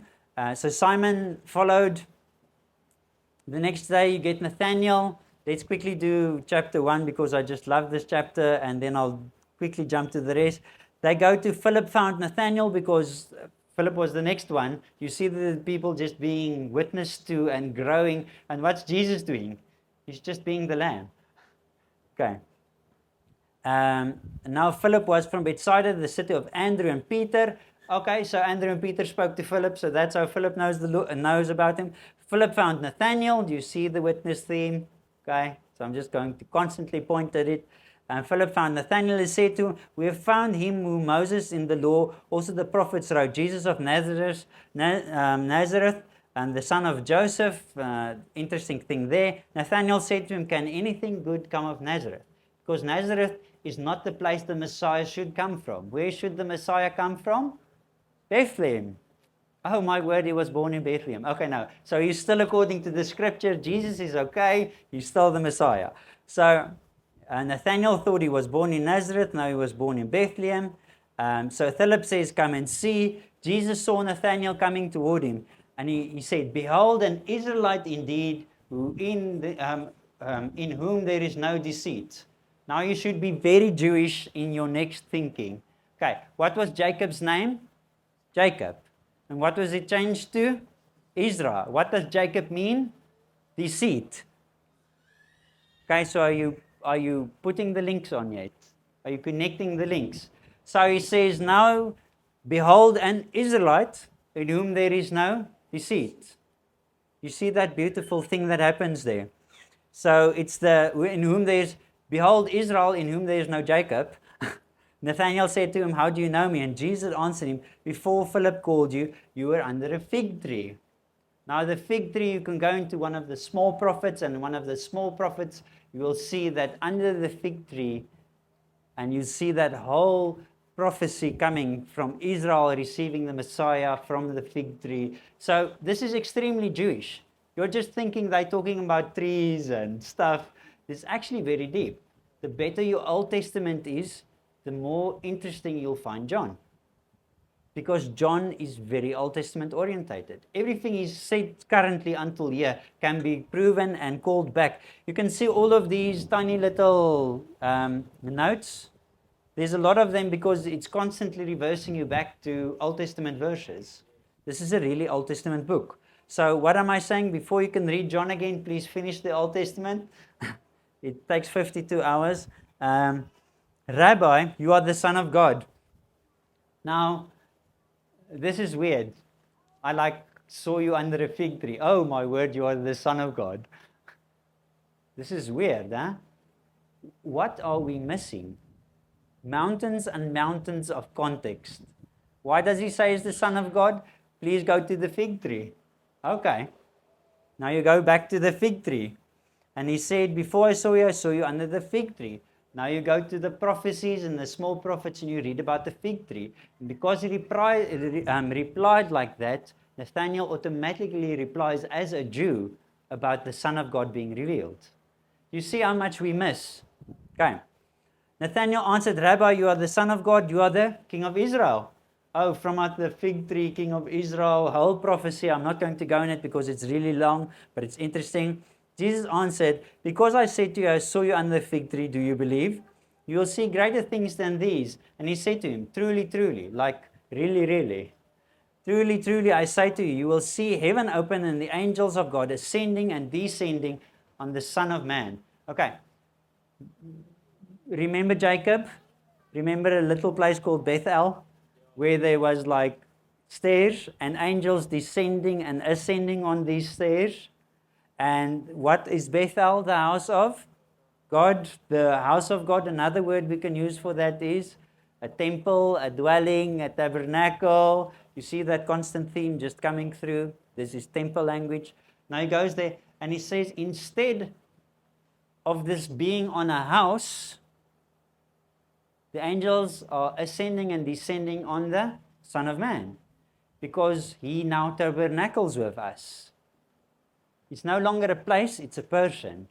So Simon followed. The next day you get Nathaniel. Let's quickly do chapter 1 because I just love this chapter, and then I'll quickly jump to the rest. They go to Philip, found Nathaniel because Philip was the next one. You see the people just being witnessed to and growing. And what's Jesus doing? He's just being the Lamb. Okay. Now Philip was from Bethsaida, the city of Andrew and Peter. Okay, so Andrew and Peter spoke to Philip, so that's how Philip knows about him. Philip found Nathanael. Do you see the witness theme? Okay, so I'm just going to constantly point at it. And Philip found Nathanael and said to him, "We have found him whom Moses in the law, also the prophets wrote, Jesus of Nazareth, and the son of Joseph." Interesting thing there. Nathanael said to him, "Can anything good come of Nazareth?" Because Nazareth is not the place the Messiah should come from. Where should the Messiah come from? Bethlehem. Oh my word, he was born in Bethlehem. Okay, no. So he's still according to the scripture. Jesus is okay. He's still the Messiah. So Nathanael thought he was born in Nazareth. No, he was born in Bethlehem. So Philip says, "Come and see." Jesus saw Nathanael coming toward him. And he said, "Behold, an Israelite indeed, in whom there is no deceit." Now you should be very Jewish in your next thinking. Okay, what was Jacob's name? Jacob. And what was it changed to? Israel. What does Jacob mean? Deceit. Okay, so are you putting the links on yet? Are you connecting the links? So he says, "Now, behold, an Israelite in whom there is no deceit." You see that beautiful thing that happens there. So it's in whom there's, behold, Israel in whom there is no Jacob. Nathanael said to him, "How do you know me?" And Jesus answered him, "Before Philip called you, you were under a fig tree." Now the fig tree, you can go into one of the small prophets, and one of the small prophets, you will see that under the fig tree, and you see that whole prophecy coming from Israel receiving the Messiah from the fig tree. So this is extremely Jewish. You're just thinking they're talking about trees and stuff. It's actually very deep. The better your Old Testament is, the more interesting you'll find John. Because John is very Old Testament orientated. Everything he's said currently until here can be proven and called back. You can see all of these tiny little notes. There's a lot of them because it's constantly reversing you back to Old Testament verses. This is a really Old Testament book. So what am I saying? Before you can read John again, please finish the Old Testament. It takes 52 hours. "Rabbi, you are the Son of God." Now, this is weird. I saw you under a fig tree. Oh my word, you are the Son of God. This is weird, huh? What are we missing? Mountains and mountains of context. Why does he say he's the Son of God? Please go to the fig tree. Okay. Now you go back to the fig tree. And he said, "Before I saw you under the fig tree." Now you go to the prophecies and the small prophets and you read about the fig tree. And because he replied like that, Nathanael automatically replies as a Jew about the Son of God being revealed. You see how much we miss? Okay. Nathanael answered, "Rabbi, you are the Son of God, you are the King of Israel." Oh, from out the fig tree, King of Israel, whole prophecy. I'm not going to go in it because it's really long, but it's interesting. Jesus answered, "Because I said to you, I saw you under the fig tree, do you believe? You will see greater things than these." And he said to him, "Truly, truly," like really, really. "Truly, truly, I say to you, you will see heaven open and the angels of God ascending and descending on the Son of Man." Okay. Remember Jacob? Remember a little place called Bethel, where there was like stairs and angels descending and ascending on these stairs? And what is Bethel? The house of God. The house of God, another word we can use for that is a temple, a dwelling, a tabernacle. You see that constant theme just coming through. This is temple language. Now he goes there and he says, instead of this being on a house, the angels are ascending and descending on the Son of Man, because he now tabernacles with us. It's no longer a place, it's a person.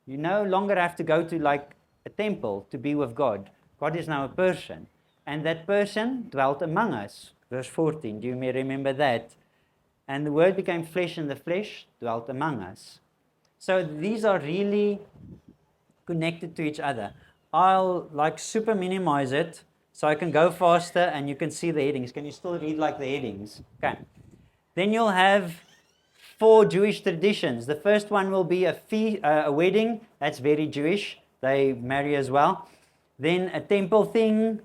You no longer have to go to like a temple to be with God. God is now a person. And that person dwelt among us. Verse 14, do you may remember that? And the Word became flesh, and the flesh dwelt among us. So these are really connected to each other. I'll like super minimize it so I can go faster and you can see the headings. Can you still read like the headings? Okay. Then you'll have 4 Jewish traditions. The first one will be a wedding. That's very Jewish. they marry as well. Then a temple thing.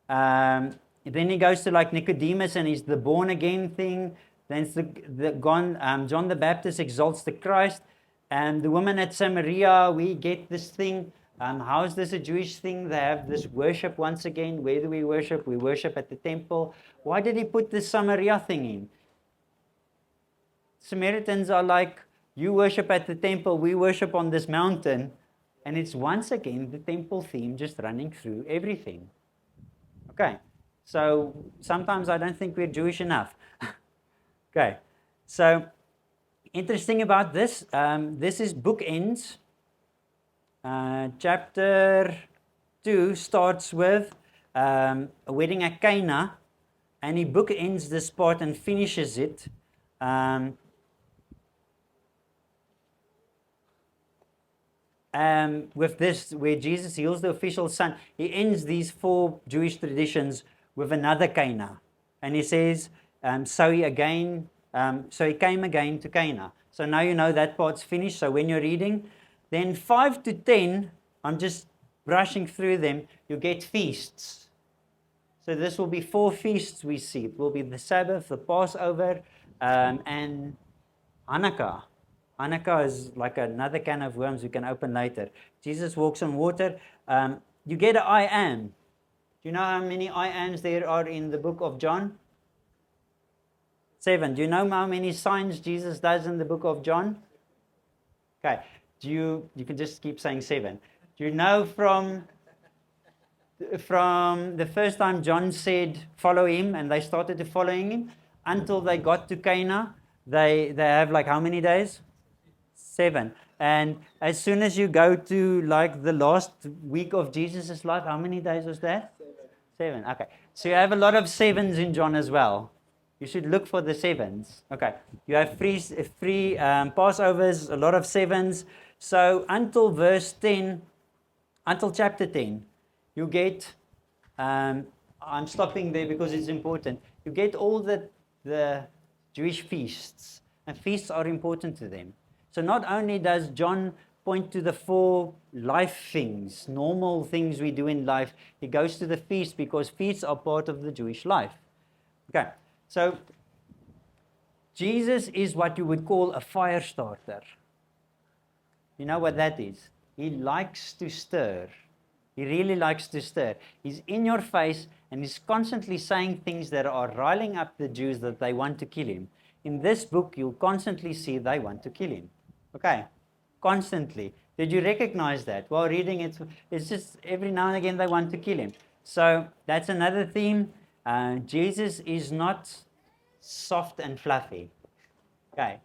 Then he goes to like Nicodemus and he's the born again thing. Then it's John the Baptist exalts the Christ. And the woman at Samaria, we get this thing. How is this a Jewish thing? They have this worship once again. Where do we worship? We worship at the temple. Why did he put this Samaria thing in? Samaritans are like, you worship at the temple, we worship on this mountain. And it's once again the temple theme just running through everything. Okay, so sometimes I don't think we're Jewish enough. Okay, so interesting about this, this is bookends. Chapter 2 starts with a wedding at Cana, and he bookends this part and finishes it. With this, where Jesus heals the official son, he ends these 4 Jewish traditions with another Cana, and he says, so he came again to Cana. So now you know that part's finished. So when you're reading, then 5 to 10, I'm just brushing through them, you get feasts. So this will be 4 feasts we see. It will be the Sabbath, the Passover, and Hanukkah. Hanukkah is like another can of worms we can open later. Jesus walks on water. You get an I am. Do you know how many I ams there are in the book of John? 7. Do you know how many signs Jesus does in the book of John? Okay. You can just keep saying 7. Do you know from the first time John said, follow him, and they started to following him, until they got to Cana, they have like how many days? 7. And as soon as you go to like the last week of Jesus' life, how many days was that? 7. Okay. So you have a lot of 7s in John as well. You should look for the 7s. Okay. You have free Passovers, a lot of 7s. So until verse 10, until chapter 10, you get, I'm stopping there because it's important. You get all the Jewish feasts, and feasts are important to them. So not only does John point to the 4 life things, normal things we do in life, he goes to the feast because feasts are part of the Jewish life. Okay, so Jesus is what you would call a fire starter. You know what that is? He likes to stir. He really likes to stir. He's in your face and he's constantly saying things that are riling up the Jews that they want to kill him. In this book, you'll constantly see they want to kill him. Okay, constantly. Did you recognize that? While reading it, it's just every now and again they want to kill him. So that's another theme. Jesus is not soft and fluffy. Okay,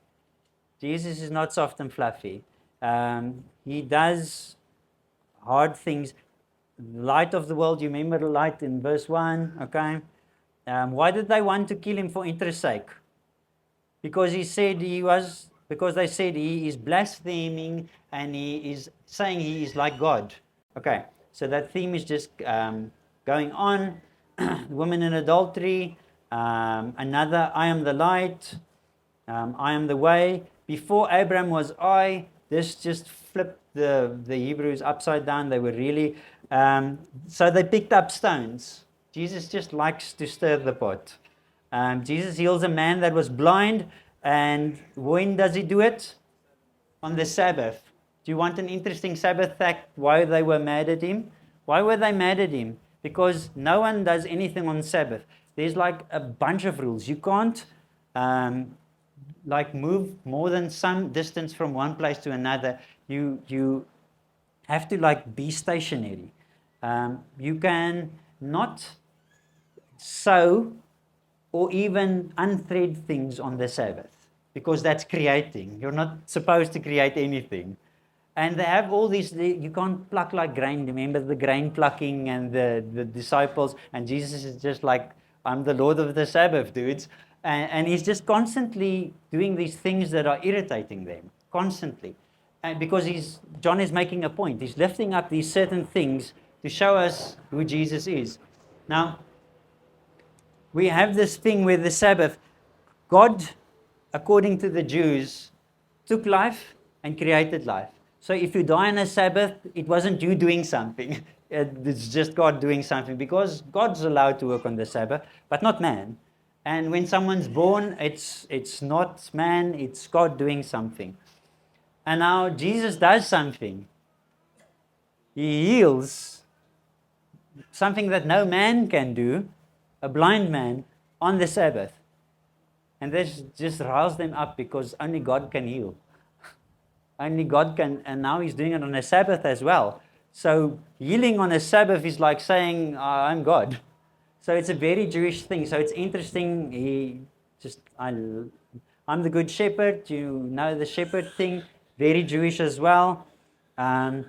Jesus is not soft and fluffy. He does hard things. Light of the world, you remember the light in verse 1, okay? Why did they want to kill him for interest's sake? Because they said he is blaspheming and he is saying he is like God. Okay, so that theme is just going on. Women in adultery, another, I am the light, I am the way. Before Abraham was I. This just flipped the Hebrews upside down. They were really, so they picked up stones. Jesus just likes to stir the pot. Jesus heals a man that was blind. And when does he do it? On the Sabbath. Do you want an interesting Sabbath fact why they were mad at him? Why were they mad at him? Because no one does anything on Sabbath. There's like a bunch of rules. You can't like move more than some distance from one place to another. You have to like be stationary. You can not sew or even unthread things on the Sabbath, because that's creating. You're not supposed to create anything. And they have all these, you can't pluck like grain. Remember the grain plucking and the disciples, and Jesus is just like, I'm the Lord of the Sabbath, dudes. And he's just constantly doing these things that are irritating them, constantly. And because John is making a point. He's lifting up these certain things to show us who Jesus is. Now, we have this thing where the Sabbath, God, according to the Jews, took life and created life. So if you die on a Sabbath, it wasn't you doing something. It's just God doing something, because God's allowed to work on the Sabbath, but not man. And when someone's born, it's not man, it's God doing something. And now Jesus does something. He heals something that no man can do, a blind man, on the Sabbath. And this just riles them up, because only God can heal. Only God can, and now he's doing it on a Sabbath as well. So healing on a Sabbath is like saying, I'm God. So it's a very Jewish thing. So it's interesting. I'm the good shepherd. You know the shepherd thing. Very Jewish as well. I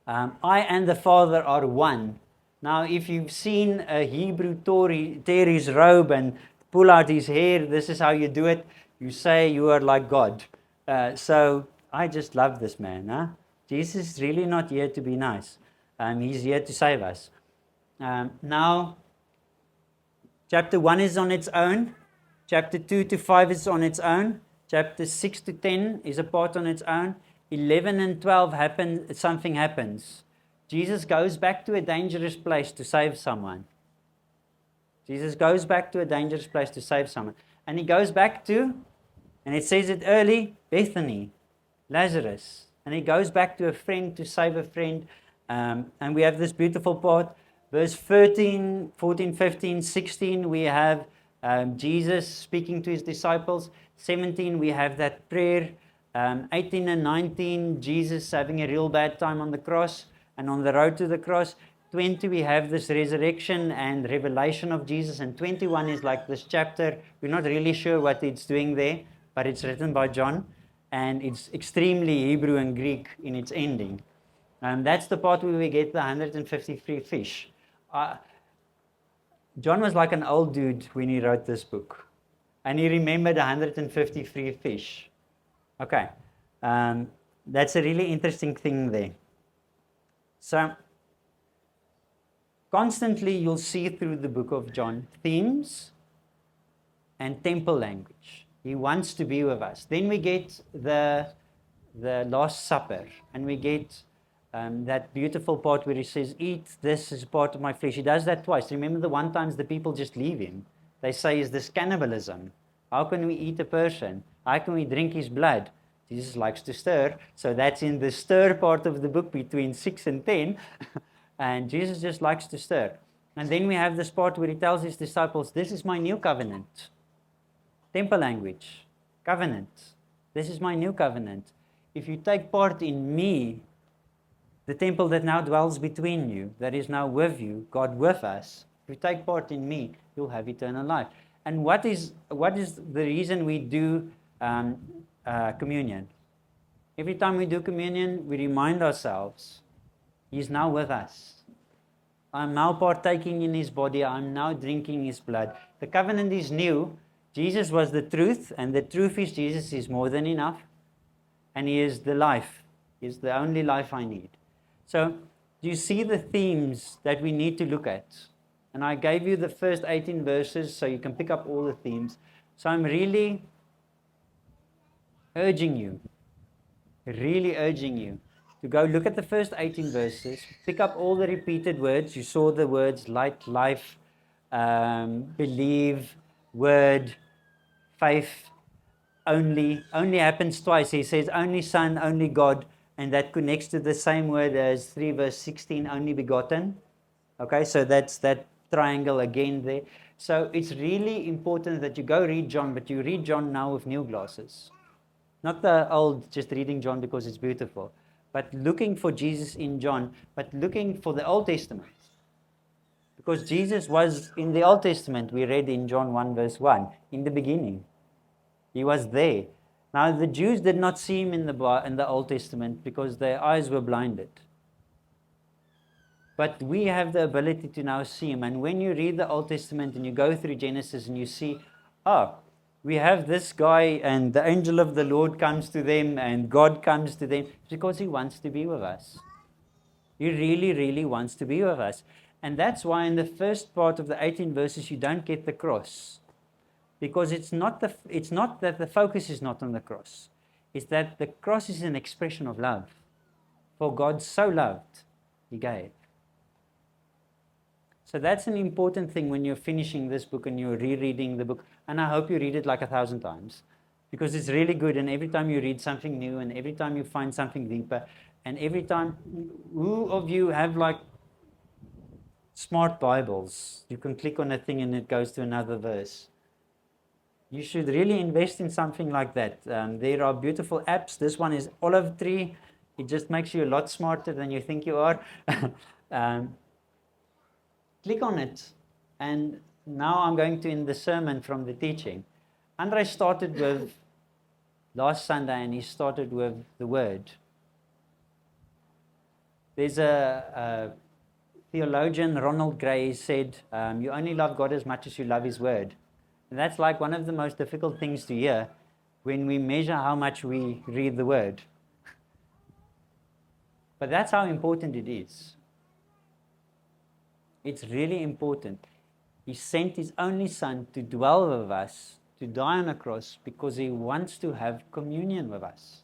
and the Father are one. Now, if you've seen a Hebrew tear his robe and pull out his hair, this is how you do it. You say you are like God. So I just love this man. Huh? Jesus is really not here to be nice. He's here to save us. Now, chapter 1 is on its own. Chapter 2 to 5 is on its own. Chapter 6 to 10 is a part on its own. 11 and 12 something happens. Jesus goes back to a dangerous place to save someone. Jesus goes back to a dangerous place to save someone. And he goes back to, and it says it early, Bethany, Lazarus. And he goes back to a friend to save a friend. And we have this beautiful part. Verse 13, 14, 15, 16, we have Jesus speaking to his disciples. 17, we have that prayer. 18 and 19, Jesus having a real bad time on the cross and on the road to the cross. 20, we have this resurrection and revelation of Jesus. And 21 is like this chapter. We're not really sure what it's doing there, but it's written by John. And it's extremely Hebrew and Greek in its ending. That's the part where we get the 153 fish. John was like an old dude when he wrote this book. And he remembered 153 fish. Okay. That's a really interesting thing there. So, constantly you'll see through the book of John themes and temple language. He wants to be with us. Then we get the Last Supper, and we get that beautiful part where he says, eat, this is part of my flesh. He does that twice. Remember the one time the people just leave him. They say, is this cannibalism? How can we eat a person? How can we drink his blood? Jesus likes to stir. So that's in the stir part of the book between 6 and 10. And Jesus just likes to stir. And then we have this part where he tells his disciples, this is my new covenant. Temple language. Covenant. This is my new covenant. If you take part in me, the temple that now dwells between you, that is now with you, God with us, if you take part in me, you'll have eternal life. And what is the reason we do communion? Every time we do communion, we remind ourselves, He's now with us. I'm now partaking in His body. I'm now drinking His blood. The covenant is new. Jesus was the truth, and the truth is Jesus is more than enough. And He is the life. He is the only life I need. So, do you see the themes that we need to look at? And I gave you the first 18 verses so you can pick up all the themes. So I'm really urging you to go look at the first 18 verses, pick up all the repeated words. You saw the words light, life, believe, word, faith, only happens twice. He says only Son, only God, and that connects to the same word as 3 verse 16, only begotten. Okay, so that's that triangle again there. So it's really important that you go read John, but you read John now with new glasses. Not the old, just reading John because it's beautiful, but looking for Jesus in John, but looking for the Old Testament. Because Jesus was in the Old Testament, we read in John 1 verse 1, in the beginning. He was there. Now the Jews did not see Him in the Old Testament because their eyes were blinded. But we have the ability to now see Him. And when you read the Old Testament and you go through Genesis and you see, we have this guy and the angel of the Lord comes to them and God comes to them, because He wants to be with us. He really, really wants to be with us. And that's why in the first part of the 18 verses you don't get the cross. Because it's not that the focus is not on the cross. is that the cross is an expression of love. For God so loved, He gave. So that's an important thing when you're finishing this book and you're rereading the book. And I hope you read it like 1,000 times. Because it's really good, and every time you read something new, and every time you find something deeper, and every time, who of you have like smart Bibles? You can click on a thing and it goes to another verse. You should really invest in something like that. There are beautiful apps. This one is olive tree. It just makes you a lot smarter than you think you are. Click on it. And now I'm going to end the sermon from the teaching. André started with last Sunday, and he started with the word. There's a theologian, Ronald Gray, said, you only love God as much as you love His word. And that's like one of the most difficult things to hear when we measure how much we read the word. But that's how important it is. It's really important. He sent His only Son to dwell with us, to die on a cross, because He wants to have communion with us.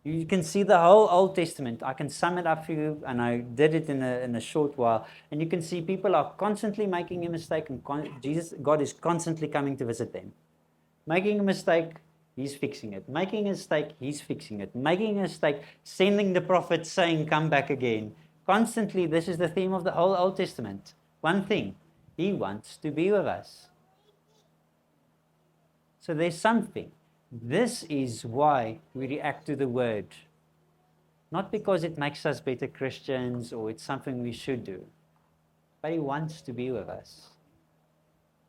You can see the whole Old Testament. I can sum it up for you, and I did it in a short while. And you can see people are constantly making a mistake, and God is constantly coming to visit them. Making a mistake, He's fixing it. Making a mistake, He's fixing it. Making a mistake, sending the prophet saying, come back again. Constantly, this is the theme of the whole Old Testament. One thing, He wants to be with us. So there's something. This is why we react to the word. Not because it makes us better Christians or it's something we should do. But He wants to be with us.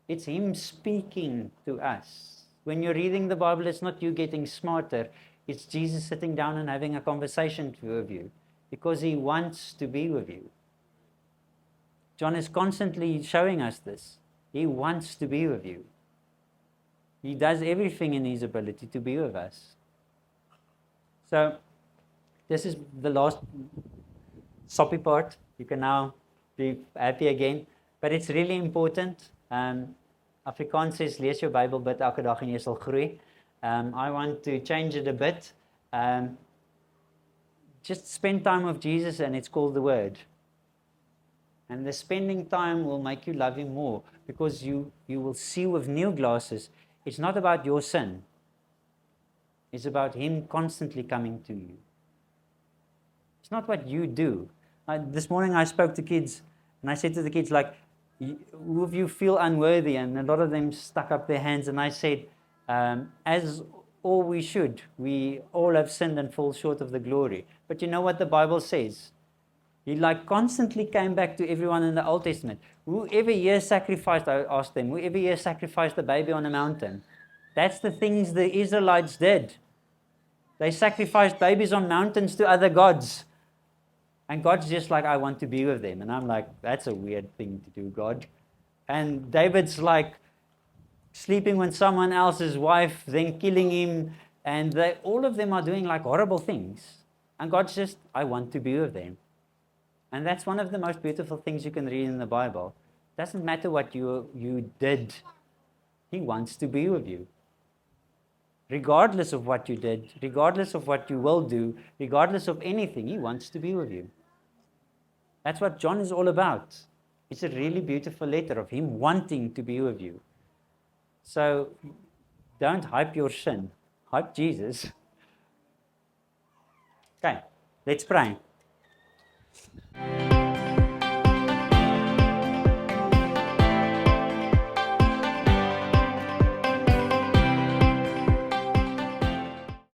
It's Him speaking to us. When you're reading the Bible, it's not you getting smarter. It's Jesus sitting down and having a conversation with you. Because He wants to be with you. John is constantly showing us this. He wants to be with you. He does everything in His ability to be with us. So, this is the last soppy part. You can now be happy again. But it's really important. Afrikaans says, lees jou Bible bid elke dag en jy sal groei. I want to change it a bit. Just spend time with Jesus, and it's called the Word. And the spending time will make you love Him more, because you will see with new glasses. It's not about your sin. It's about Him constantly coming to you. It's not what you do. This morning I spoke to kids, and I said to the kids, like, who of you feel unworthy? And a lot of them stuck up their hands, and I said, as all we should. We all have sinned and fall short of the glory. But you know what the Bible says? He constantly came back to everyone in the Old Testament. Whoever here sacrificed, I asked them, whoever here sacrificed a baby on a mountain? That's the things the Israelites did. They sacrificed babies on mountains to other gods. And God's just like, I want to be with them. And I'm like, that's a weird thing to do, God. And David's like sleeping with someone else's wife, then killing him. And all of them are doing like horrible things. And God's just, I want to be with them. And that's one of the most beautiful things you can read in the Bible. It doesn't matter what you did. He wants to be with you. Regardless of what you did, regardless of what you will do, regardless of anything, He wants to be with you. That's what John is all about. It's a really beautiful letter of Him wanting to be with you. So don't hype your sin. Hype Jesus. Okay, let's pray.